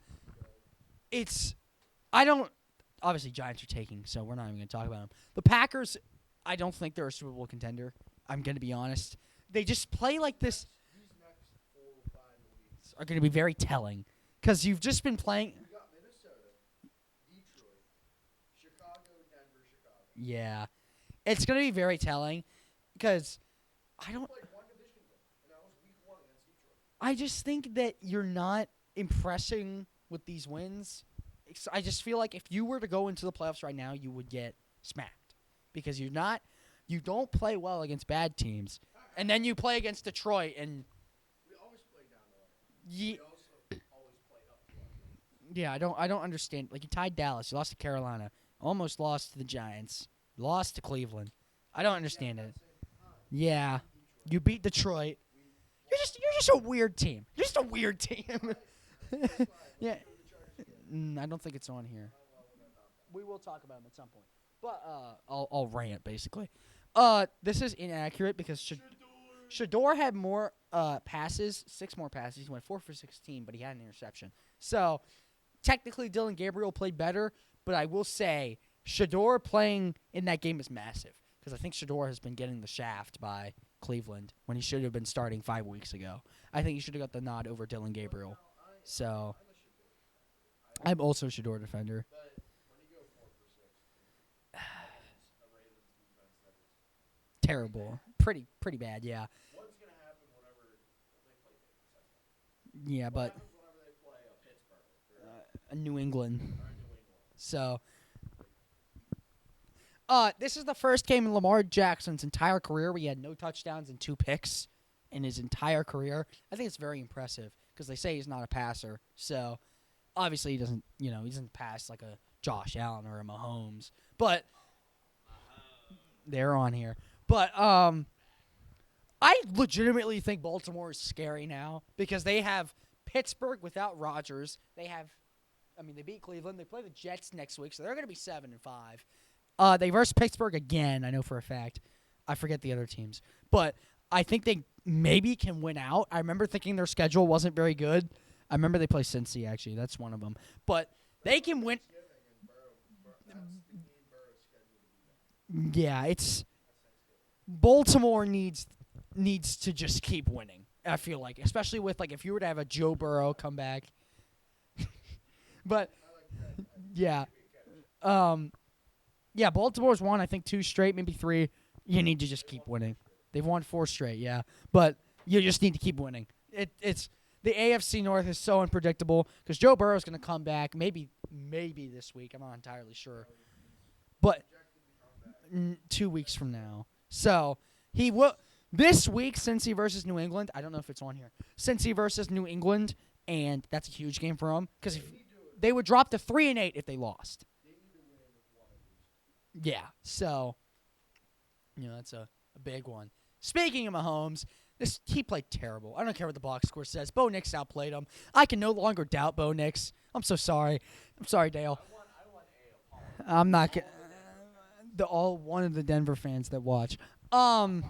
obviously Giants are taking, so we're not even going to talk about them. The Packers, I don't think they're a Super Bowl contender. I'm going to be honest. They just play like this. These next 4 or 5 weeks Are going to be very telling because you've just been playing. we got Minnesota, Detroit, Chicago, Denver, Chicago. Yeah. It's going to be very telling because I don't. Played 1 division win, and that was week 1 against Detroit. I just think that you're not impressing with these wins. I just feel like if you were to go into the playoffs right now, you would get smacked because you don't play well against bad teams, and then you play against Detroit and. We always play down to our We also always play up to our Yeah, I don't understand. Like you tied Dallas, you lost to Carolina, almost lost to the Giants, lost to Cleveland. I don't understand it. Yeah, you beat Detroit. You're just a weird team. You're just a weird team. Yeah. I don't think it's on here. We will talk about him at some point. But I'll rant basically. This is inaccurate because Shador had more passes, 6 more passes. He went 4 for 16, but he had an interception. So technically, Dylan Gabriel played better. But I will say Shador playing in that game is massive because I think Shador has been getting the shaft by Cleveland when he should have been starting 5 weeks ago. I think he should have got the nod over Dylan Gabriel. So. I'm also a Shador defender. But when you go 4 for 6, a Ravens defense that is Terrible. Pretty bad, yeah. what's going to happen whenever they play Vegas? Yeah, but What happens whenever they play Pittsburgh or New England. New England? So, this is the first game in Lamar Jackson's entire career where he had no touchdowns and 2 picks in his entire career. I think it's very impressive because they say he's not a passer. So, obviously he doesn't pass like a Josh Allen or a Mahomes. But they're on here. But I legitimately think Baltimore is scary now because they have Pittsburgh without Rodgers. They beat Cleveland. They play the Jets next week, so they're going to be 7-5. They verse Pittsburgh again, I know for a fact. I forget the other teams. But I think they maybe can win out. I remember thinking their schedule wasn't very good. I remember they play Cincy, actually. That's one of them. But they can win. Yeah, it's Baltimore needs to just keep winning. I feel like, especially with if you were to have a Joe Burrow come back. But yeah, Baltimore's won I think 2 straight, maybe 3. You need to just keep winning. They've won 4 straight, yeah, but you just need to keep winning. It's the AFC North is so unpredictable because Joe Burrow's going to come back maybe this week. I'm not entirely sure, but 2 weeks from now. So he will this week. Cincy versus New England. I don't know if it's on here. Cincy versus New England, and that's a huge game for them because they would drop to 3-8 if they lost. Yeah, so that's a big one. Speaking of Mahomes. He played terrible. I don't care what the box score says. Bo Nix outplayed him. I can no longer doubt Bo Nix. I'm so sorry. I'm sorry, Dale. I'm not. one of the Denver fans that watch. I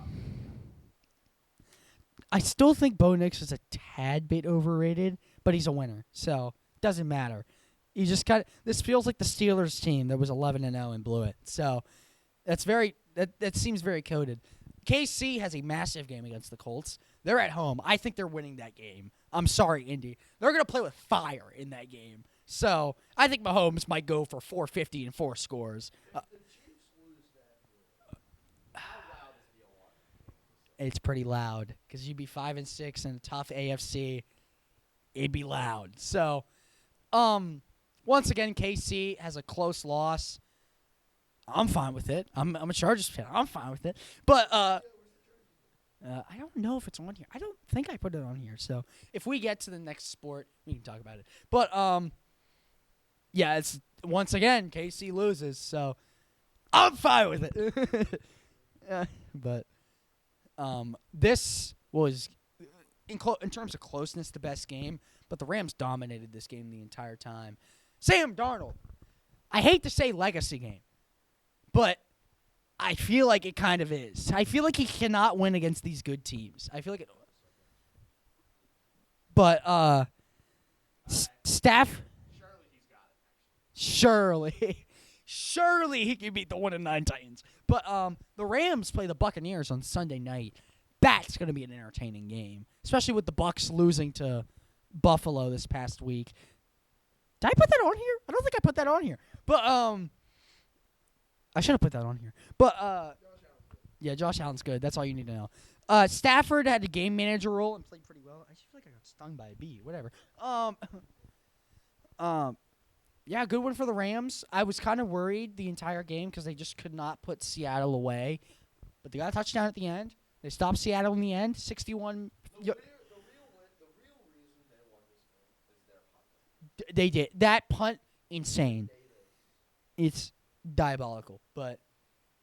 still think Bo Nix is a tad bit overrated, but he's a winner, so doesn't matter. You just got this feels like the Steelers team that was 11-0 and blew it. So that seems very coded. KC has a massive game against the Colts. They're at home. I think they're winning that game. I'm sorry, Indy. They're going to play with fire in that game. So I think Mahomes might go for 450 and 4 scores. If the Chiefs lose that game, how loud is the alarm? It's pretty loud because you'd be 5-6 in a tough AFC. It'd be loud. So, once again, KC has a close loss. I'm fine with it. I'm a Chargers fan. I'm fine with it. But I don't know if it's on here. I don't think I put it on here. So if we get to the next sport, we can talk about it. But yeah, it's once again KC loses. So I'm fine with it. But this was in terms of closeness the best game. But the Rams dominated this game the entire time. Sam Darnold. I hate to say legacy game. But I feel like it kind of is. I feel like he cannot win against these good teams. I feel like it. But Staff. Surely he's got it. Surely, surely he can beat the 1-9 Titans. But the Rams play the Buccaneers on Sunday night. That's going to be an entertaining game, especially with the Bucs losing to Buffalo this past week. Did I put that on here? I don't think I put that on here. But I should have put that on here. But, yeah, Josh Allen's good. That's all you need to know. Stafford had a game manager role and played pretty well. I feel like I got stung by a bee. Whatever. Yeah, good one for the Rams. I was kind of worried the entire game because they just could not put Seattle away. But they got a touchdown at the end. They stopped Seattle in the end. 61. The real reason they won this game is their punt. They did. That punt, insane. It's diabolical. But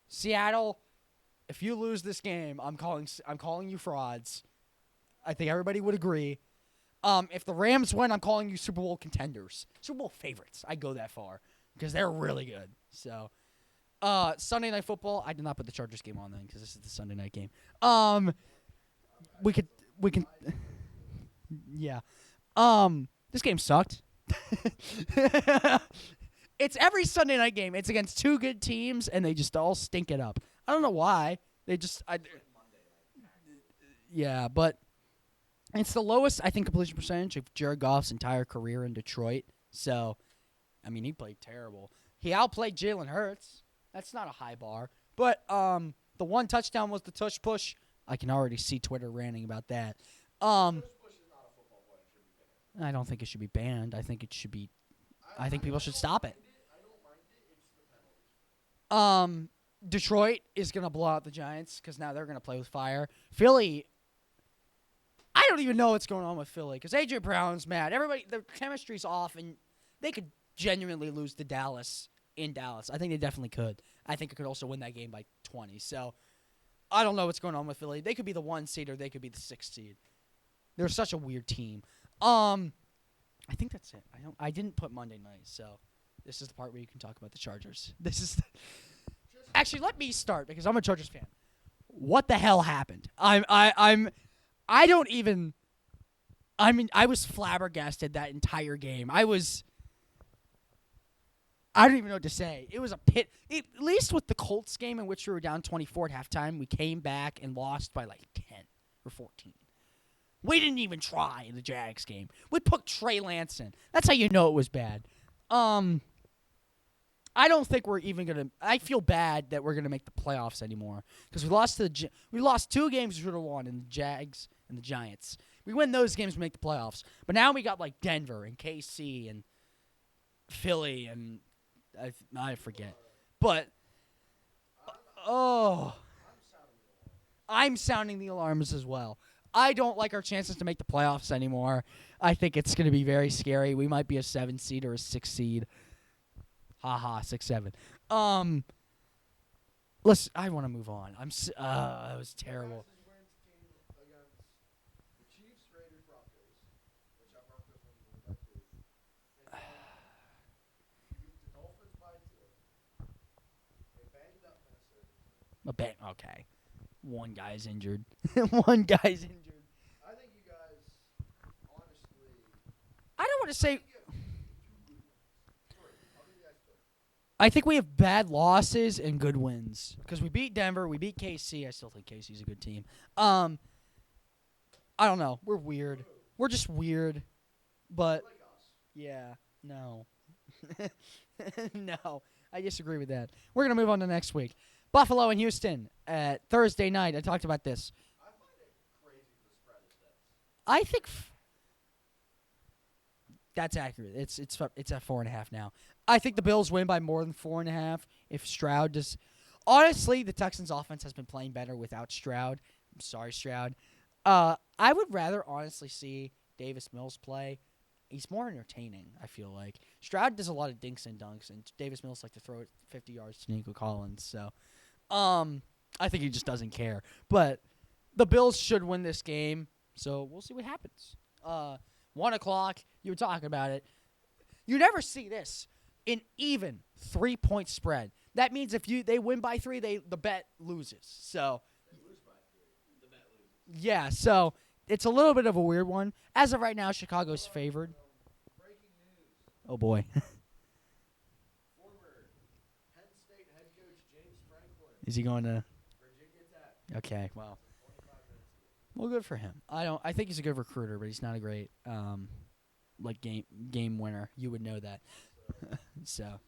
Seattle, if you lose this game, I'm calling you frauds. I think everybody would agree. If the Rams win, I'm calling you Super Bowl contenders. Super Bowl favorites. I go that far because they're really good. So, Sunday Night Football. I did not put the Chargers game on then because this is the Sunday night game. We can. Yeah. This game sucked. It's every Sunday night game. It's against two good teams, and they just all stink it up. I don't know why. They just. Yeah, but it's the lowest, I think, completion percentage of Jared Goff's entire career in Detroit. So, I mean, he played terrible. He outplayed Jalen Hurts. That's not a high bar. But the one touchdown was the tush push. I can already see Twitter ranting about that. Tush push is not a football play. It should be banned. I don't think it should be banned. I think it should be. I think people should stop it. I don't mind it. It's the penalties. Detroit is going to blow out the Giants because now they're going to play with fire. Philly, I don't even know what's going on with Philly because A.J. Brown's mad. Everybody, the chemistry's off, and they could genuinely lose to Dallas in Dallas. I think they definitely could. I think it could also win that game by 20. So I don't know what's going on with Philly. They could be the 1 seed or they could be the 6 seed. They're such a weird team. I think that's it. I didn't put Monday night, so this is the part where you can talk about the Chargers. Actually, let me start because I'm a Chargers fan. What the hell happened? I was flabbergasted that entire game. I don't even know what to say. It was a pit. At least with the Colts game in which we were down 24 at halftime, we came back and lost by like 10 or 14. We didn't even try in the Jags game. We put Trey Lance in. That's how you know it was bad. I don't think we're even gonna. I feel bad that we're gonna make the playoffs anymore because we lost 2 games we should have won in the Jags and the Giants. We win those games, we make the playoffs. But now we got like Denver and KC and Philly and I forget. But I'm sounding the alarms as well. I don't like our chances to make the playoffs anymore. I think it's going to be very scary. We might be a 7 seed or a 6 seed. Haha, 6-7. I want to move on. That was terrible. Okay. One guy's injured. One guy's injured. I think you guys, honestly, I don't want to say. you have 2 good ones. 3. I'll give you guys 3. I think we have bad losses and good wins because we beat Denver, we beat KC. I still think KC's a good team. I don't know. We're weird. We're just weird, but Like us. yeah, no, no. I disagree with that. We're gonna move on to next week. Buffalo and Houston at Thursday night. I talked about this. I find it crazy the spread is this. I think that's accurate. It's at 4.5 now. I think the Bills win by more than 4.5 if Stroud does. Honestly, the Texans' offense has been playing better without Stroud. I'm sorry, Stroud. I would rather honestly see Davis Mills play. He's more entertaining, I feel like. Stroud does a lot of dinks and dunks, and Davis Mills like to throw it 50 yards to Nico Collins. So, I think he just doesn't care. But the Bills should win this game, so we'll see what happens. 1 o'clock, you were talking about it. You never see this. An even 3-point spread. That means if they win by 3, the bet loses. So They lose by 3. The bet loses. yeah, so it's a little bit of a weird one. As of right now, Chicago's favored. Breaking news. Oh boy. Former Penn State head coach James Franklin. Is he going to? Virginia Tech. Okay, well. 25 minutes ago. Well, good for him. I think he's a good recruiter, but he's not a great game winner. You would know that. So. Also some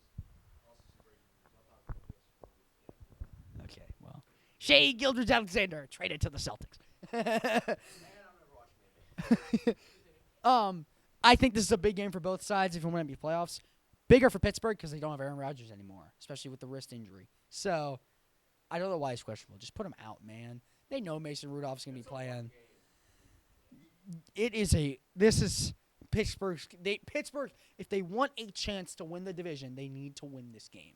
breaking news. I'll talk about this before we get to the end. Okay, well. Shea Gilders-Alexander traded to the Celtics. Man, I'm never watching it. I think this is a big game for both sides if you want to be playoffs. Bigger for Pittsburgh because they don't have Aaron Rodgers anymore, especially with the wrist injury. So, I don't know why he's questionable. Just put him out, man. They know Mason Rudolph's going to be playing. This is Pittsburgh. Pittsburgh, if they want a chance to win the division, they need to win this game.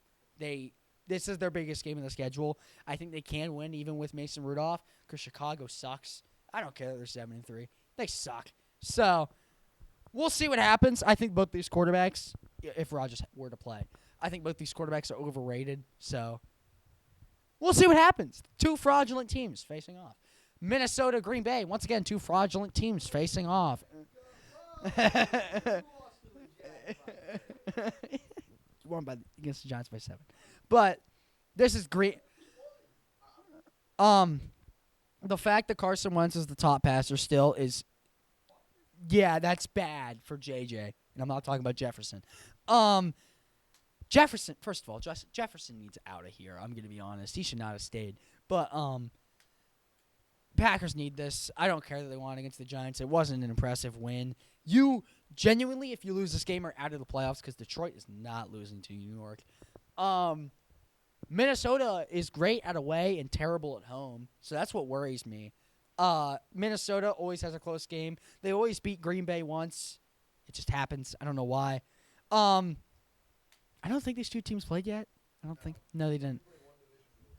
This is their biggest game in the schedule. I think they can win even with Mason Rudolph because Chicago sucks. I don't care that they're 7-3. They suck. So, we'll see what happens. I think both these quarterbacks, if Rodgers were to play, I think both these quarterbacks are overrated. So, we'll see what happens. 2 fraudulent teams facing off. Minnesota, Green Bay. Once again, 2 fraudulent teams facing off. Won against the Giants by 7. But this is great. The fact that Carson Wentz is the top passer still is, yeah, that's bad for JJ. And I'm not talking about Jefferson. Jefferson, first of all, Jefferson needs out of here. I'm going to be honest. He should not have stayed. But Packers need this. I don't care that they won against the Giants. It wasn't an impressive win. You genuinely, if you lose this game, are out of the playoffs because Detroit is not losing to New York. Minnesota is great at away and terrible at home, so that's what worries me. Minnesota always has a close game. They always beat Green Bay once. It just happens. I don't know why. I don't think these 2 teams played yet. I don't think. No, they didn't.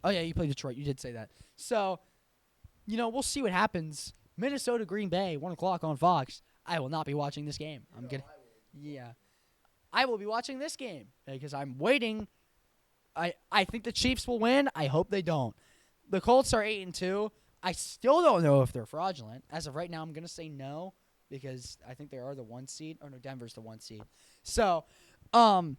Oh, yeah, you played Detroit. You did say that. So, we'll see what happens. Minnesota, Green Bay, 1 o'clock on Fox. I will not be watching this game. I will be watching this game because I'm waiting. I think the Chiefs will win. I hope they don't. The Colts are 8-2. I still don't know if they're fraudulent. As of right now, I'm going to say no because I think they are the 1 seed. Oh, no, Denver's the 1 seed. So, KC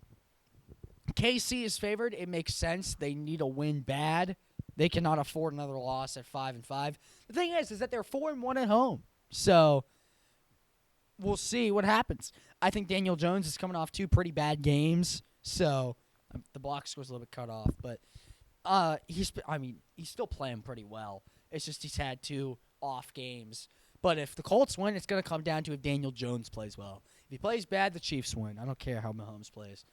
is favored. It makes sense. They need a win bad. They cannot afford another loss at 5-5. The thing is that they're 4-1 at home. So, we'll see what happens. I think Daniel Jones is coming off 2 pretty bad games. So, the box score's a little bit cut off. But he's still playing pretty well. It's just he's had 2 off games. But if the Colts win, it's going to come down to if Daniel Jones plays well. If he plays bad, the Chiefs win. I don't care how Mahomes plays.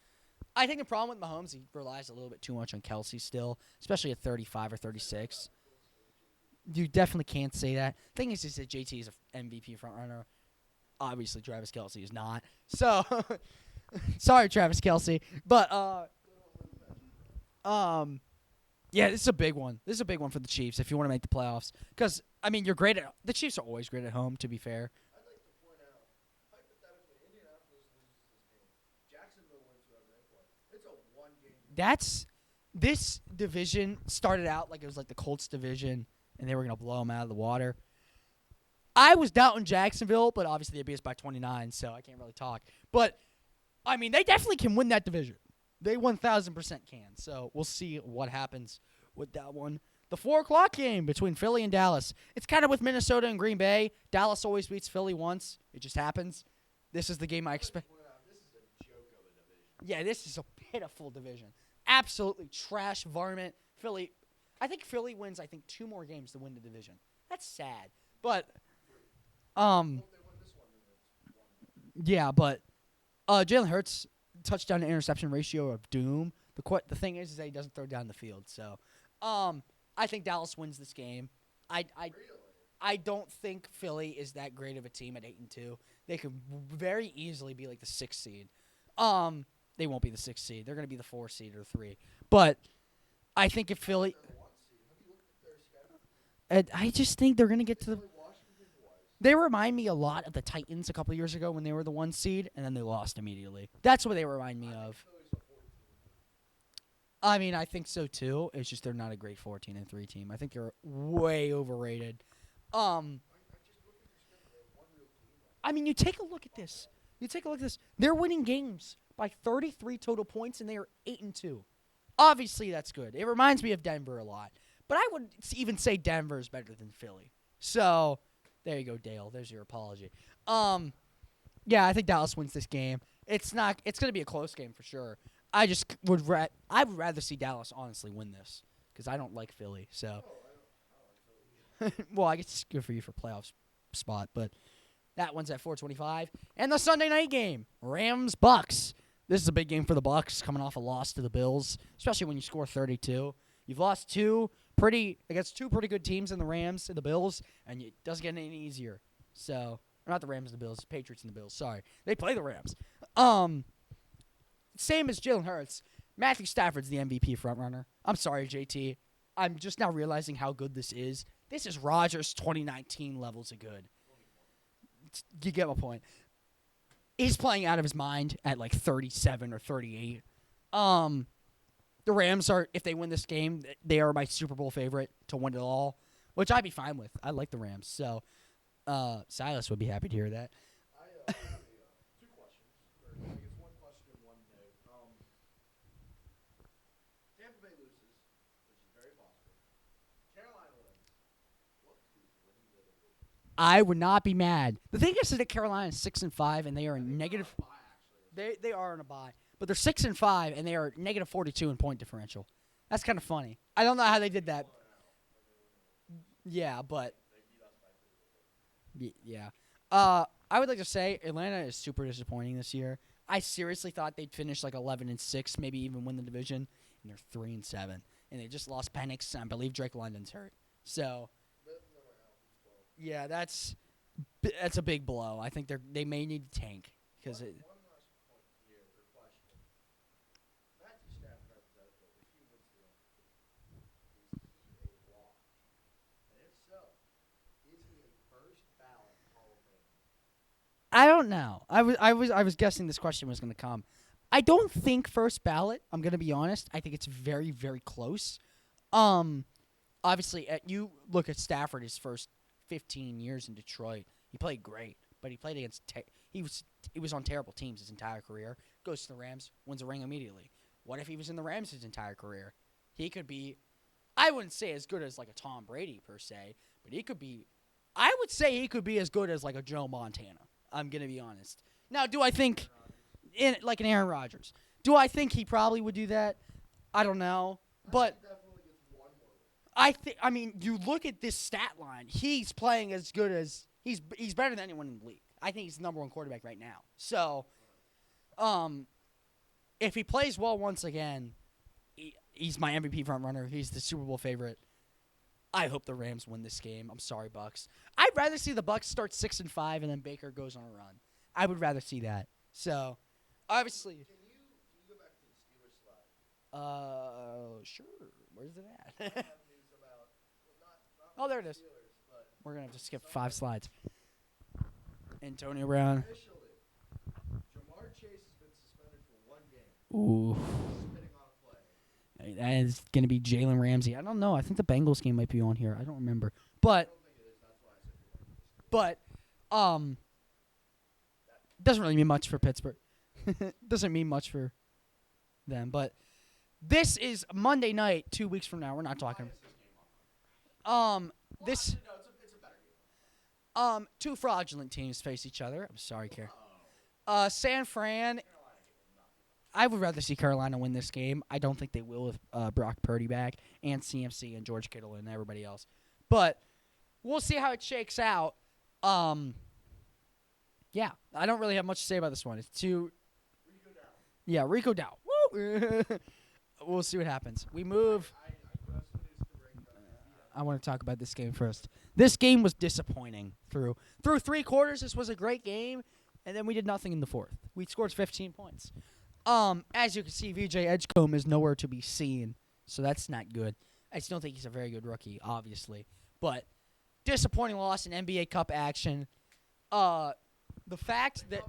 I think the problem with Mahomes, he relies a little bit too much on Kelsey still, especially at 35 or 36. You definitely can't say that. Thing is that JT is an MVP frontrunner. Obviously, Travis Kelsey is not. So, sorry, Travis Kelsey. But, yeah, this is a big one. This is a big one for the Chiefs if you want to make the playoffs. Because, you're great at – the Chiefs are always great at home, to be fair. I'd like to point out, hypothetically, Indianapolis loses this game. Jacksonville wins whoever they play. It's a 1-game. this division started out like it was like the Colts division, and they were going to blow them out of the water. I was doubting Jacksonville, but obviously they beat us by 29, so I can't really talk. But, I mean, they definitely can win that division. They 1,000% can, so we'll see what happens with that one. The 4 o'clock game between Philly and Dallas. It's kind of with Minnesota and Green Bay. Dallas always beats Philly once. It just happens. This is the game I expect. This is a joke of a division. Yeah, this is a pitiful division. Absolutely trash varmint. Philly, I think Philly wins, 2 more games to win the division. That's sad. But, Hope they win this one, then it's one. yeah, but Jalen Hurts, touchdown to interception ratio of doom. The thing is that he doesn't throw down the field. So, I think Dallas wins this game. Really? I don't think Philly is that great of a team at 8-2. They could very easily be like the 6th seed. They won't be the 6th seed. They're going to be the 4 seed or 3. But I think if Philly, They're the 1 seed. Have you looked at their schedule? I just think they're going to get to They the. play Washington twice. They remind me a lot of the Titans a couple years ago when they were the 1 seed and then they lost immediately. That's what they remind me of. Philly's a 14. I mean, I think so too. It's just they're not a great 14-3 team. I think they're way overrated. I just look at their schedule. They have one real team left. I mean, you take a look at this. They're winning games by 33 total points, and they are 8-2. Obviously, that's good. It reminds me of Denver a lot, but I would even say Denver is better than Philly. So there you go, Dale. There's your apology. Yeah, I think Dallas wins this game. It's going to be a close game for sure. I just would I would rather see Dallas honestly win this because I don't like Philly. So, Oh, I don't like Philly. well, I guess it's good for you for playoff spot, but that one's at 4:25. And the Sunday night game, Rams-Bucks. This is a big game for the Bucks, coming off a loss to the Bills, especially when you score 32. You've lost against 2 pretty good teams in the Rams and the Bills, and it doesn't get any easier. So, or not the Rams and the Bills, the Patriots and the Bills. Sorry, they play the Rams. Same as Jalen Hurts. Matthew Stafford's the MVP frontrunner. I'm sorry, JT. I'm just now realizing how good this is. This is Rodgers 2019 levels of good. You get my point. He's playing out of his mind at like 37 or 38. The Rams are, if they win this game, they are my Super Bowl favorite to win it all, which I'd be fine with. I like the Rams. So, Silas would be happy to hear that. I have 2 questions. Or I guess 1 question and 1 note. Tampa Bay loses, which is very possible. Carolina wins. What who's winning the division? I would not be mad. The thing is that Carolina is 6-5 and they are negative. Bye, actually. They are on a bye, but they're 6-5 and they are negative 42 in point differential. That's kind of funny. I don't know how they did that. Yeah, but They beat us by 3. yeah. I would like to say Atlanta is super disappointing this year. I seriously thought they'd finish like 11-6, maybe even win the division, and they're 3-7, and they just lost Penix. And I believe Drake London's hurt. So Both of them are out. Well, yeah, that's a big blow. I think they may need to tank because one last point here, or question. Matthew Stafford, hypothetical, if he wins the MVP, is he a lock? And if so, is he a first ballot Hall of Famer? I don't know. I was guessing this question was going to come. I don't think first ballot. I'm going to be honest. I think it's very, very close. Obviously, you look at Stafford his first 15 years in Detroit. He played great, but he played against he was on terrible teams his entire career. Goes to the Rams, wins a ring immediately. What if he was in the Rams his entire career? He could be. I wouldn't say as good as like a Tom Brady per se, but he could be. I would say he could be as good as like a Joe Montana. I'm gonna be honest. Now, do I think like an Aaron Rodgers? Do I think he probably would do that? I don't know, but He definitely gets 1 more ring. I mean, you look at this stat line. He's playing as good as he's better than anyone in the league. I think he's the #1 quarterback right now. So, if he plays well once again, he's my MVP frontrunner. He's the Super Bowl favorite. I hope the Rams win this game. I'm sorry, Bucks. I'd rather see the Bucks start 6-5 and then Baker goes on a run. I would rather see that. So, obviously, Can you go back to the Steelers slide? sure. Where's it at? I have news about, well, not Oh, there it is. Steelers, but We're gonna have to skip 5 slides. Antonio Brown. officially, Jamar Chase has been suspended for 1 game. Ooh. Spitting on a play. And it's going to be Jalen Ramsey. I don't know. I think the Bengals game might be on here. I don't remember. But doesn't really mean much for Pittsburgh. Doesn't mean much for them. But this is Monday night, 2 weeks from now. We're not talking. This two fraudulent teams face each other. I'm sorry, Care. San Fran. I would rather see Carolina win this game. I don't think they will with Brock Purdy back and CMC and George Kittle and everybody else. But we'll see how it shakes out. Yeah, I don't really have much to say about this one. It's too. Rico Dow. Woo! We'll see what happens. We move. I want to talk about this game first. This game was disappointing. Through 3 quarters, this was a great game, and then we did nothing in the fourth. We scored 15 points. As you can see, VJ Edgecombe is nowhere to be seen, so that's not good. I still think he's a very good rookie, obviously. But disappointing loss in NBA Cup action. The fact that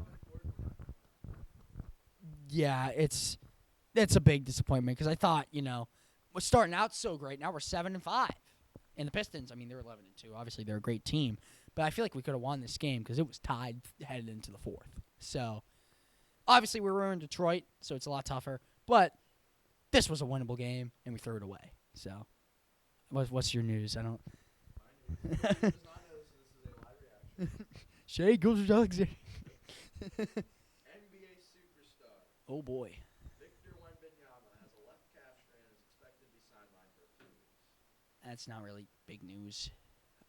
it's a big disappointment because I thought, we're starting out so great. Now we're 7-5. And the Pistons, I mean, they're 11-2. Obviously, they're a great team. But I feel like we could have won this game because it was tied headed into the fourth. So, obviously, we were in Detroit, so it's a lot tougher. But this was a winnable game, and we threw it away. So, what's your news? I don't. My news does not know this is a live reaction. Shea Gilgeous-Alexander. NBA superstar Oh, boy. Victor Wembanyama has a left calf strain and is expected to be sidelined for 2 weeks. That's not really big news.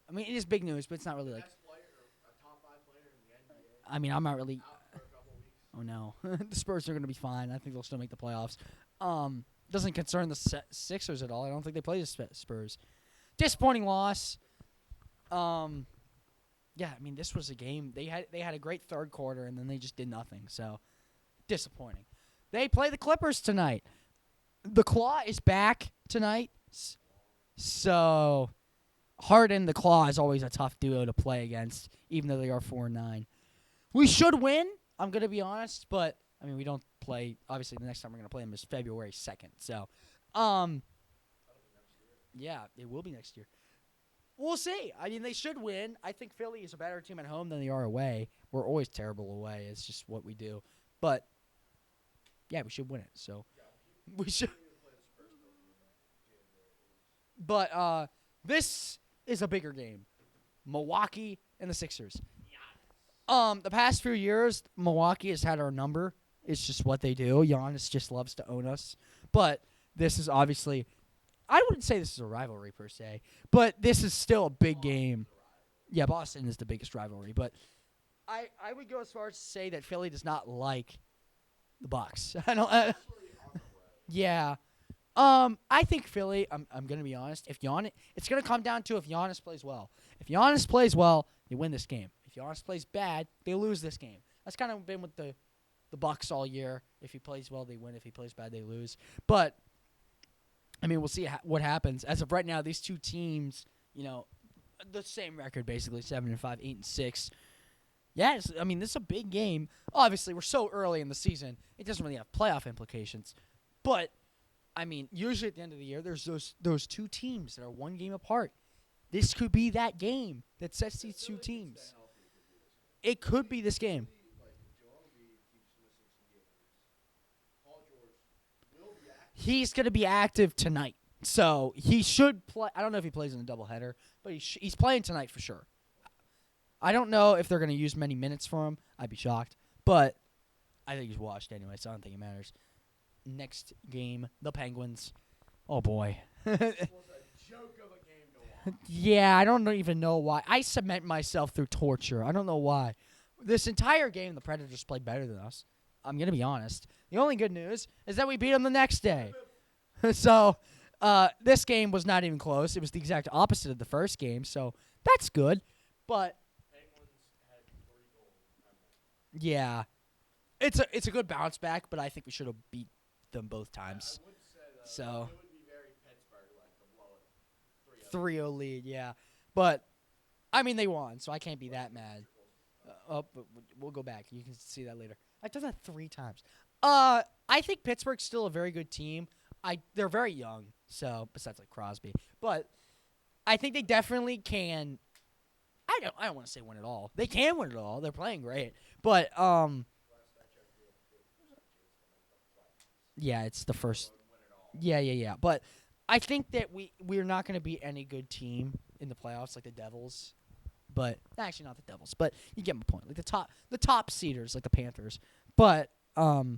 I mean, it is big news, but it's not really like. Best player, or a top 5 player in the NBA. I mean, I'm not really. Out for a couple weeks. Oh no, the Spurs are going to be fine. I think they'll still make the playoffs. Doesn't concern the Sixers at all. I don't think they play the Spurs. Disappointing loss. Yeah, I mean, this was a game they had a great third quarter and then they just did nothing. So disappointing. They play the Clippers tonight. The Claw is back tonight. So Harden, the Claw is always a tough duo to play against, even though they are 4-9. We should win. I'm going to be honest, but, I mean, we don't play. Obviously, the next time we're going to play them is February 2nd. So, yeah, it will be next year. We'll see. I mean, they should win. I think Philly is a better team at home than they are away. We're always terrible away. It's just what we do. But, yeah, we should win it. So, we should. But this is a bigger game. Milwaukee and the Sixers. The past few years, Milwaukee has had our number. It's just what they do. Giannis just loves to own us. But this is obviously, I wouldn't say this is a rivalry per se, but this is still a big game. Yeah, Boston is the biggest rivalry. But I would go as far as to say that Philly does not like the Bucks. I don't. Yeah. I think Philly. I'm gonna be honest. If Giannis, it's gonna come down to if Giannis plays well. If Giannis plays well, they win this game. If Giannis plays bad, they lose this game. That's kind of been with the Bucks all year. If he plays well, they win. If he plays bad, they lose. But I mean, we'll see what happens. As of right now, these two teams, the same record basically: 7-5, 8-6. Yes, I mean this is a big game. Obviously, we're so early in the season; it doesn't really have playoff implications. But I mean, usually at the end of the year, there's those two teams that are one game apart. This could be that game that sets these two teams. It could be this game. He's going to be active tonight, so he should play. I don't know if he plays in a doubleheader, but he's playing tonight for sure. I don't know if they're going to use many minutes for him. I'd be shocked, but I think he's washed anyway, so I don't think it matters. Next game, the Penguins. Oh, boy. This was a joke of a game to watch. Yeah, I don't even know why. I cement myself through torture. I don't know why. This entire game, the Predators played better than us. I'm going to be honest. The only good news is that we beat them the next day. So, this game was not even close. It was the exact opposite of the first game, so that's good. But Penguins had 3 goals. yeah, it's a good bounce back, but I think we should have beat them both times. I would say, though, So it would be very Pittsburgh-like to blow it 3-0 lead, yeah. But, I mean, they won, so I can't be that mad. But we'll go back. You can see that later. I've done that 3 times. I think Pittsburgh's still a very good team. They're very young, so besides like Crosby, but I think they definitely can. I don't want to say win it all. They can win it all. They're playing great, but yeah, it's the first. Yeah. But I think that we're not going to beat any good team in the playoffs like the Devils. But actually, not the Devils. But you get my point. Like the top seeders, like the Panthers. But I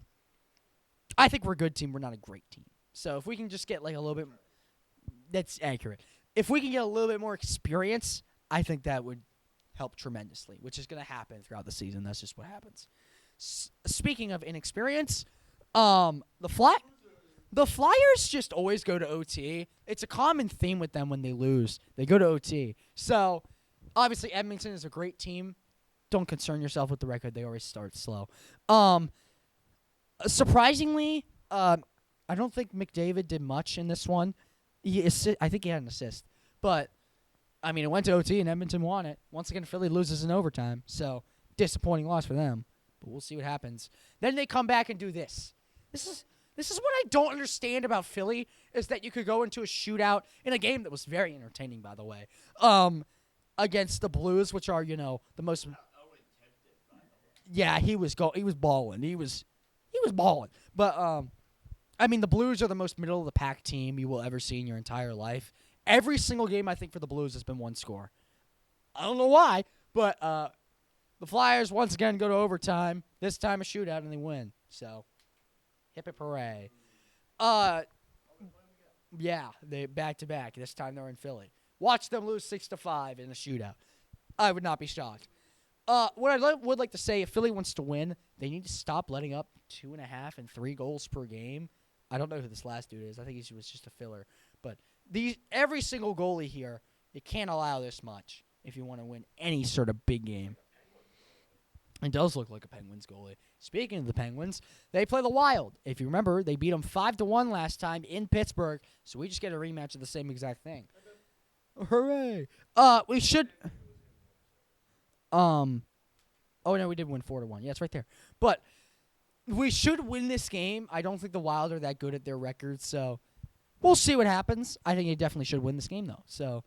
think we're a good team. We're not a great team. So if we can just get like a little bit, that's accurate. If we can get a little bit more experience, I think that would help tremendously, which is going to happen throughout the season. That's just what happens. Speaking of inexperience, the Flyers just always go to OT. It's a common theme with them when they lose. They go to OT. So, obviously, Edmonton is a great team. Don't concern yourself with the record. They always start slow. Surprisingly, I don't think McDavid did much in this one. I think he had an assist. But, I mean, it went to OT and Edmonton won it. Once again, Philly loses in overtime. So, disappointing loss for them. But we'll see what happens. Then they come back and do this. This is what I don't understand about Philly is that you could go into a shootout in a game that was very entertaining, by the way, against the Blues, which are the most. Yeah, he was balling. He was balling. But I mean, the Blues are the most middle of the pack team you will ever see in your entire life. Every single game I think for the Blues has been one score. I don't know why, but the Flyers once again go to overtime. This time a shootout and they win. So. Hip hip hooray. Yeah, they back to back. This time they're in Philly. Watch them lose 6-5 in a shootout. I would not be shocked. What I would like to say, if Philly wants to win, they need to stop letting up 2.5 and 3 goals per game. I don't know who this last dude is. I think he was just a filler. But every single goalie here, you can't allow this much if you want to win any sort of big game. It does look like a Penguins goalie. Speaking of the Penguins, they play the Wild. If you remember, they beat them 5-1 last time in Pittsburgh, so we just get a rematch of the same exact thing. Hooray! We should. Oh no, we did win 4-1. Yeah, it's right there. But we should win this game. I don't think the Wild are that good at their record, so we'll see what happens. I think they definitely should win this game though. So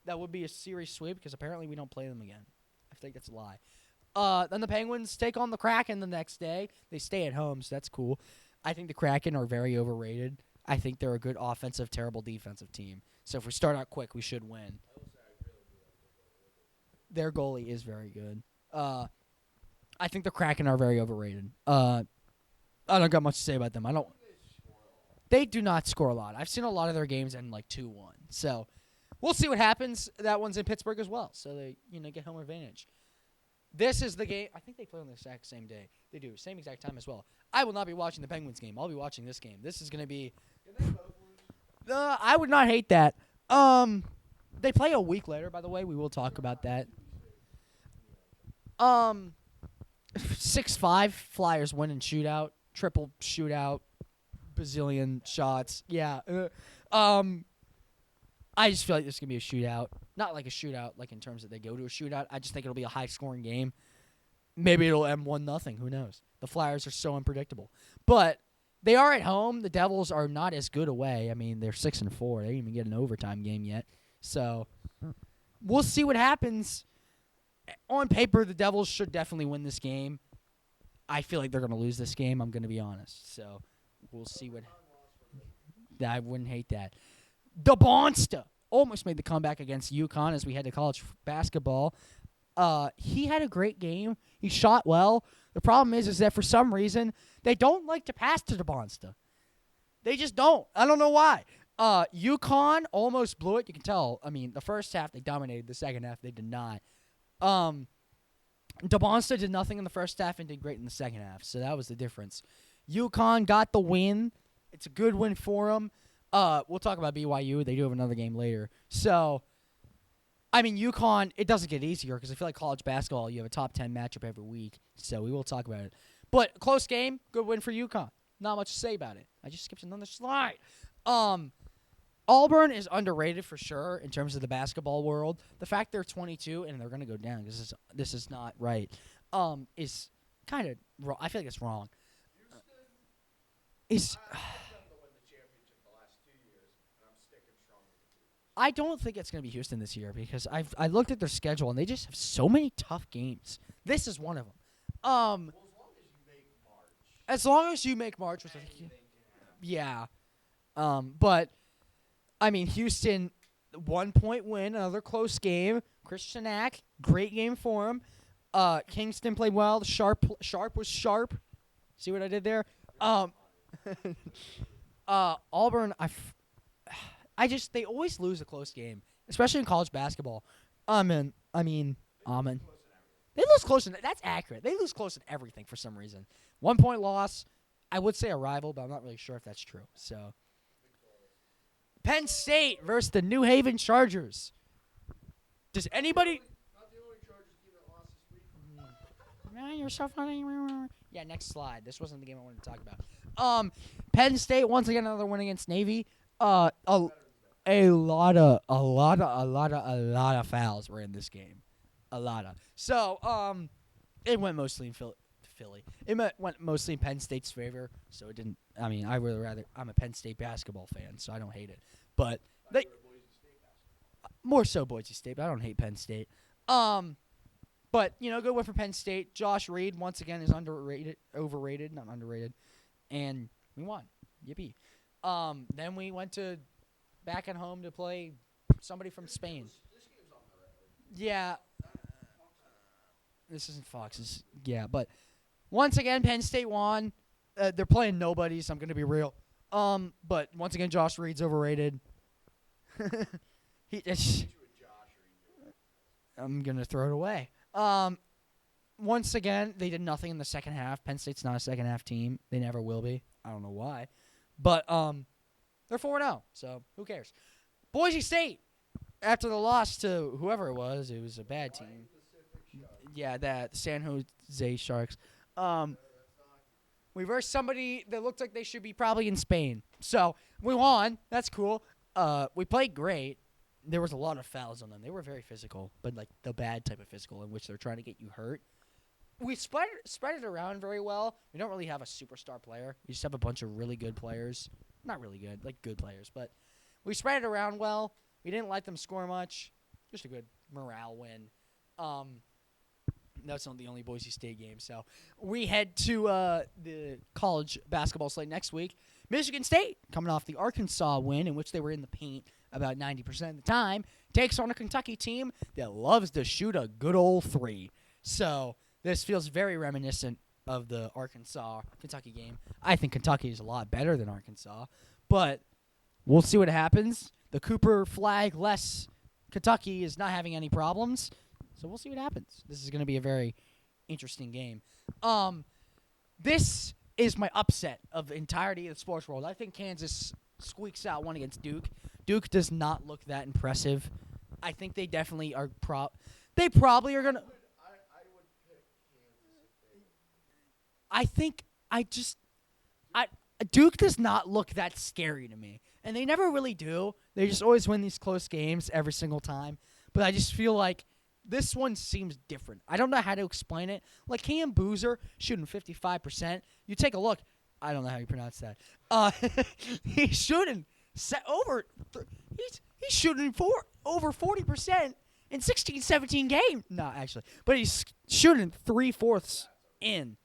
that would be a series sweep because apparently we don't play them again. I think that's a lie. Then the Penguins take on the Kraken the next day. They stay at home, so that's cool. I think the Kraken are very overrated. I think they're a good offensive, terrible defensive team. So if we start out quick, we should win. Their goalie is very good. I think the Kraken are very overrated. I don't got much to say about them. They do not score a lot. I've seen a lot of their games end like 2-1. So we'll see what happens. That one's in Pittsburgh as well. So they get home advantage. This is the game. I think they play on the exact same day. They do. Same exact time as well. I will not be watching the Penguins game. I'll be watching this game. This is going to be. I would not hate that. They play a week later, by the way. We will talk about that. 6-5 Flyers win in shootout. Triple shootout. Bazillion shots. Yeah. I just feel like this is going to be a shootout. Not like a shootout, like in terms that they go to a shootout. I just think it'll be a high-scoring game. Maybe it'll end 1-0. Who knows? The Flyers are so unpredictable. But they are at home. The Devils are not as good away. I mean, they're 6-4. They didn't even get an overtime game yet. So we'll see what happens. On paper, the Devils should definitely win this game. I feel like they're going to lose this game. I'm going to be honest. So we'll see what. I wouldn't hate that. The Bonsta almost made the comeback against UConn as we head to college basketball. He had a great game. He shot well. The problem is that for some reason, they don't like to pass to the Bonsta. They just don't. I don't know why. UConn almost blew it. You can tell. I mean, the first half they dominated. The second half they did not. DeBonsta did nothing in the first half and did great in the second half. So that was the difference. UConn got the win. It's a good win for them. We'll talk about BYU. They do have another game later. So, I mean, UConn, it doesn't get easier because I feel like college basketball, you have a top 10 matchup every week. So we will talk about it. But close game, good win for UConn. Not much to say about it. I just skipped another slide. Auburn is underrated for sure in terms of the basketball world. The fact they're 22 and they're going to go down because this is not right is kind of wrong. I feel like it's wrong. I don't think it's going to be Houston this year because I looked at their schedule and they just have so many tough games. This is one of them. Well, As long as you make March, which I think, anything can happen. yeah. But I mean, Houston, 1-point win, another close game. Christian Ack, great game for him. Kingston played well. Sharp was sharp. See what I did there? Auburn, they always lose a close game, especially in college basketball. I mean, they lose close. That's accurate. They lose close in everything for some reason. 1-point loss. I would say a rival, but I'm not really sure if that's true. So, Penn State versus the New Haven Chargers. Does anybody? Not the only Chargers team that lost this week. Man, you're so funny. Yeah, next slide. This wasn't the game I wanted to talk about. Penn State once again another win against Navy. A lot of fouls were in this game. A lot of. So, it went mostly in Philly. It went mostly in Penn State's favor, so it didn't. I mean, I'm a Penn State basketball fan, so I don't hate it. But they more so Boise State, but I don't hate Penn State. But good win for Penn State. Josh Reed once again is overrated, not underrated, and we won. Yippee! Then we went back at home to play somebody from Spain. This game's on the road. Yeah. This isn't Fox's. Yeah, but once again, Penn State won. They're playing nobody, so I'm going to be real. But once again, Josh Reed's overrated. I'm going to throw it away. Once again, they did nothing in the second half. Penn State's not a second-half team. They never will be. I don't know why. But they're 4-0, so who cares? Boise State, after the loss to whoever it was a bad team. Yeah, that San Jose Sharks. We versed somebody that looked like they should be probably in Spain. So we won. That's cool. We played great. There was a lot of fouls on them. They were very physical, but like the bad type of physical in which they're trying to get you hurt. We spread it around very well. We don't really have a superstar player. We just have a bunch of really good players. Not really good, like good players, but we spread it around well. We didn't let them score much. Just a good morale win. That's not the only Boise State game. So we head to the college basketball slate next week. Michigan State, coming off the Arkansas win, in which they were in the paint about 90% of the time, takes on a Kentucky team that loves to shoot a good old three. So this feels very reminiscent of the Arkansas-Kentucky game. I think Kentucky is a lot better than Arkansas, but we'll see what happens. The Cooper flag-less Kentucky is not having any problems. So we'll see what happens. This is going to be a very interesting game. This is my upset of the entirety of the sports world. I think Kansas squeaks out one against Duke. Duke does not look that impressive. I think they definitely are they probably are going to. I would pick Kansas if they were. I think Duke does not look that scary to me. And they never really do. They just always win these close games every single time. But I just feel like this one seems different. I don't know how to explain it. Like Cam Boozer shooting 55%. You take a look. I don't know how you pronounce that. He's shooting he's shooting over 40% in 16-17 game. No, actually, but he's shooting 3/4 in.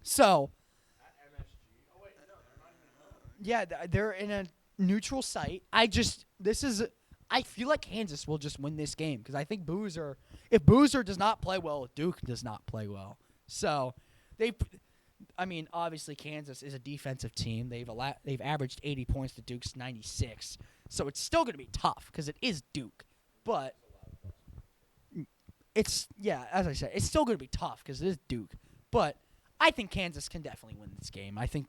So At MSG. Oh wait, no, they're not even. yeah, they're in a neutral site. I feel like Kansas will just win this game because I think if Boozer does not play well, Duke does not play well. So obviously Kansas is a defensive team. They've averaged 80 points to Duke's 96. So it's still going to be tough because it is Duke. But as I said, it's still going to be tough because it is Duke. But I think Kansas can definitely win this game. I think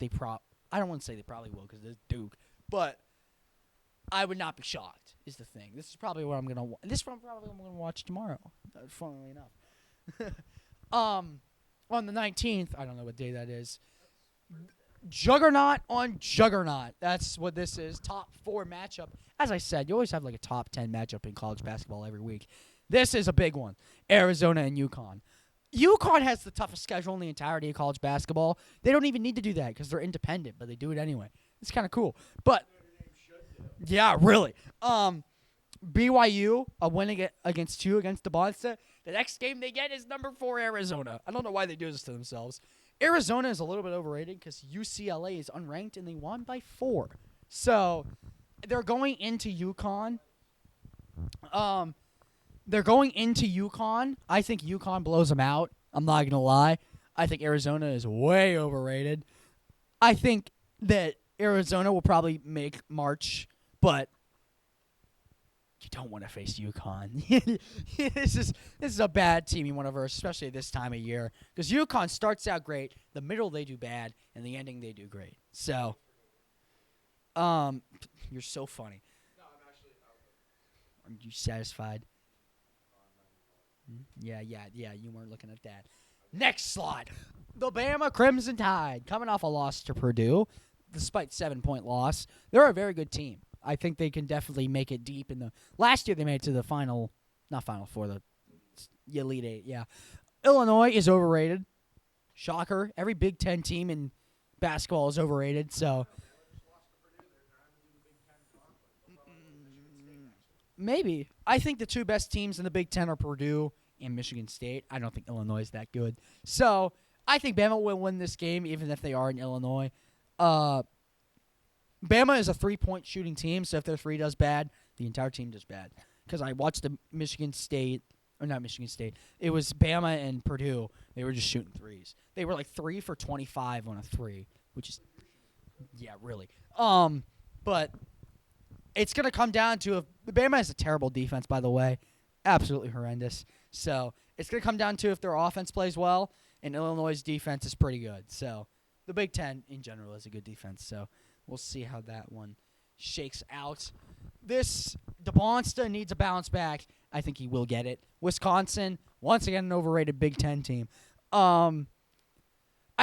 I don't want to say they probably will because it is Duke, but I would not be shocked. Is the thing. This is probably what I'm gonna. This one probably I'm gonna watch tomorrow. Funnily enough, on the 19th, I don't know what day that is. Juggernaut on Juggernaut. That's what this is. Top 4 matchup. As I said, you always have like a top 10 matchup in college basketball every week. This is a big one. Arizona and UConn. UConn has the toughest schedule in the entirety of college basketball. They don't even need to do that because they're independent, but they do it anyway. It's kind of cool. But yeah, really. BYU a win against Debonsta. The next game they get is number 4 Arizona. I don't know why they do this to themselves. Arizona is a little bit overrated because UCLA is unranked and they won by 4. So they're going into UConn. They're going into UConn. I think UConn blows them out. I'm not gonna lie. I think Arizona is way overrated. I think that Arizona will probably make March, but you don't want to face UConn. This is a bad team you want to verse, especially this time of year, because UConn starts out great, the middle they do bad, and the ending they do great. So, you're so funny. No, I'm actually. Are you satisfied? Yeah. You weren't looking at that. Next slide. The Bama Crimson Tide coming off a loss to Purdue, despite 7-point loss. They're a very good team. I think they can definitely make it deep in the. Last year they made it to the not Final Four, the Elite Eight. Yeah, Illinois is overrated. Shocker. Every Big Ten team in basketball is overrated. So maybe I think the 2 best teams in the Big Ten are Purdue and Michigan State. I don't think Illinois is that good. So I think Bama will win this game, even if they are in Illinois. Bama is a 3-point shooting team, so if their 3 does bad, the entire team does bad. Because I watched the not Michigan State. It was Bama and Purdue. They were just shooting threes. They were like 3 for 25 on a 3, which is, yeah, really. But it's gonna come down to if Bama has a terrible defense, by the way, absolutely horrendous. So it's gonna come down to if their offense plays well, and Illinois' defense is pretty good. So the Big Ten in general is a good defense. So we'll see how that one shakes out. This DeBonsta needs a bounce back. I think he will get it. Wisconsin, once again, an overrated Big Ten team. I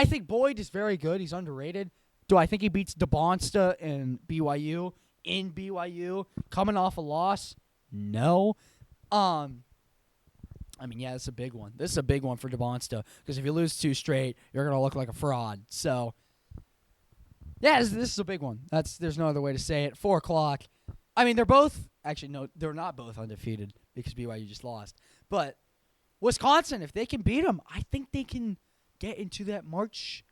think Boyd is very good. He's underrated. Do I think he beats DeBonsta and BYU in BYU coming off a loss? No. I mean, yeah, it's a big one. This is a big one for DeBonsta because if you lose 2 straight, you're going to look like a fraud. So, yeah, this is a big one. There's no other way to say it. 4 o'clock. I mean, they're both – actually, no, they're not both undefeated because BYU just lost. But Wisconsin, if they can beat them, I think they can get into that March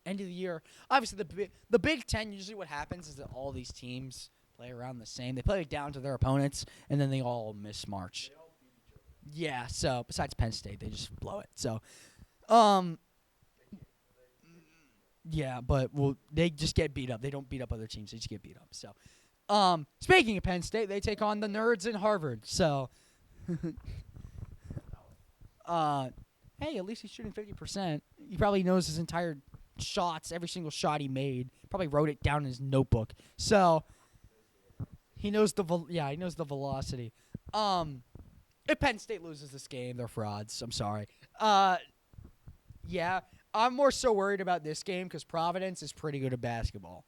end of the year. Obviously, the Big Ten, usually what happens is that all these teams play around the same. They play down to their opponents, and then they all miss March. Yeah, so besides Penn State, they just blow it. So, yeah, but they just get beat up. They don't beat up other teams. They just get beat up. So, speaking of Penn State, they take on the nerds in Harvard. So, hey, at least he's shooting 50%. He probably knows his entire shots, every single shot he made. Probably wrote it down in his notebook. So, he knows the velocity. If Penn State loses this game, they're frauds. I'm sorry. Yeah, I'm more so worried about this game because Providence is pretty good at basketball.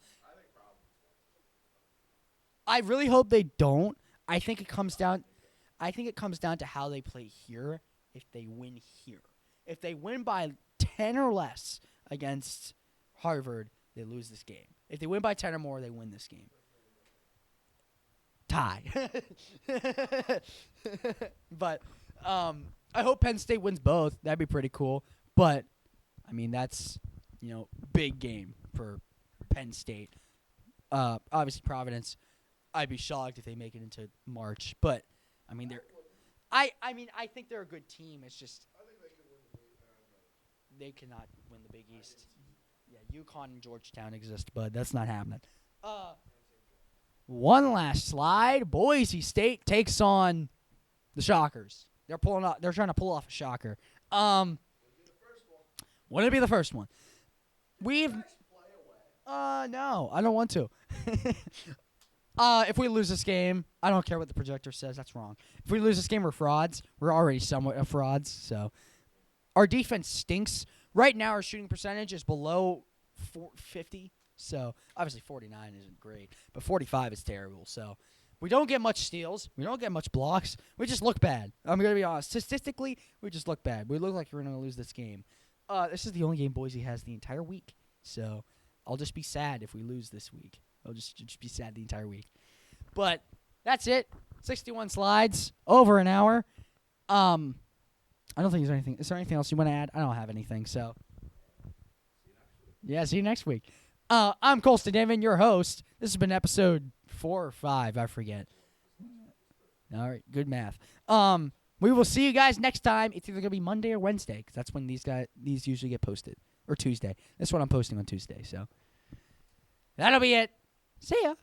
I really hope they don't. I think it comes down to how they play here. If they win here, if they win by 10 or less against Harvard, they lose this game. If they win by 10 or more, they win this game. Tie. But I hope Penn State wins both. That'd be pretty cool. But I mean, that's big game for Penn State. Obviously Providence. I'd be shocked if they make it into March. But I mean, I think they're a good team. It's just I think they could win the Big. they cannot win the Big East. Yeah, UConn and Georgetown exist, but that's not happening. One last slide. Boise State takes on the Shockers. They're trying to pull off a shocker. Wouldn't it be the first one? No, I don't want to. If we lose this game, I don't care what the projector says. That's wrong. If we lose this game, we're frauds. We're already somewhat of frauds. So our defense stinks. Right now, our shooting percentage is below 50. So obviously 49 isn't great, but 45 is terrible. So we don't get much steals. We don't get much blocks. We just look bad. I'm going to be honest. Statistically, we just look bad. We look like we're going to lose this game. This is the only game Boise has the entire week. So I'll just be sad if we lose this week. I'll just be sad the entire week. But that's it. 61 slides, over an hour. I don't think there's anything. Is there anything else you want to add? I don't have anything, so. Yeah, see you next week. I'm Kolstin Diven, your host. This has been episode 4 or 5, I forget. All right, good math. We will see you guys next time. It's either gonna be Monday or Wednesday, because that's when these usually get posted, or Tuesday. That's what I'm posting on Tuesday. So that'll be it. See ya.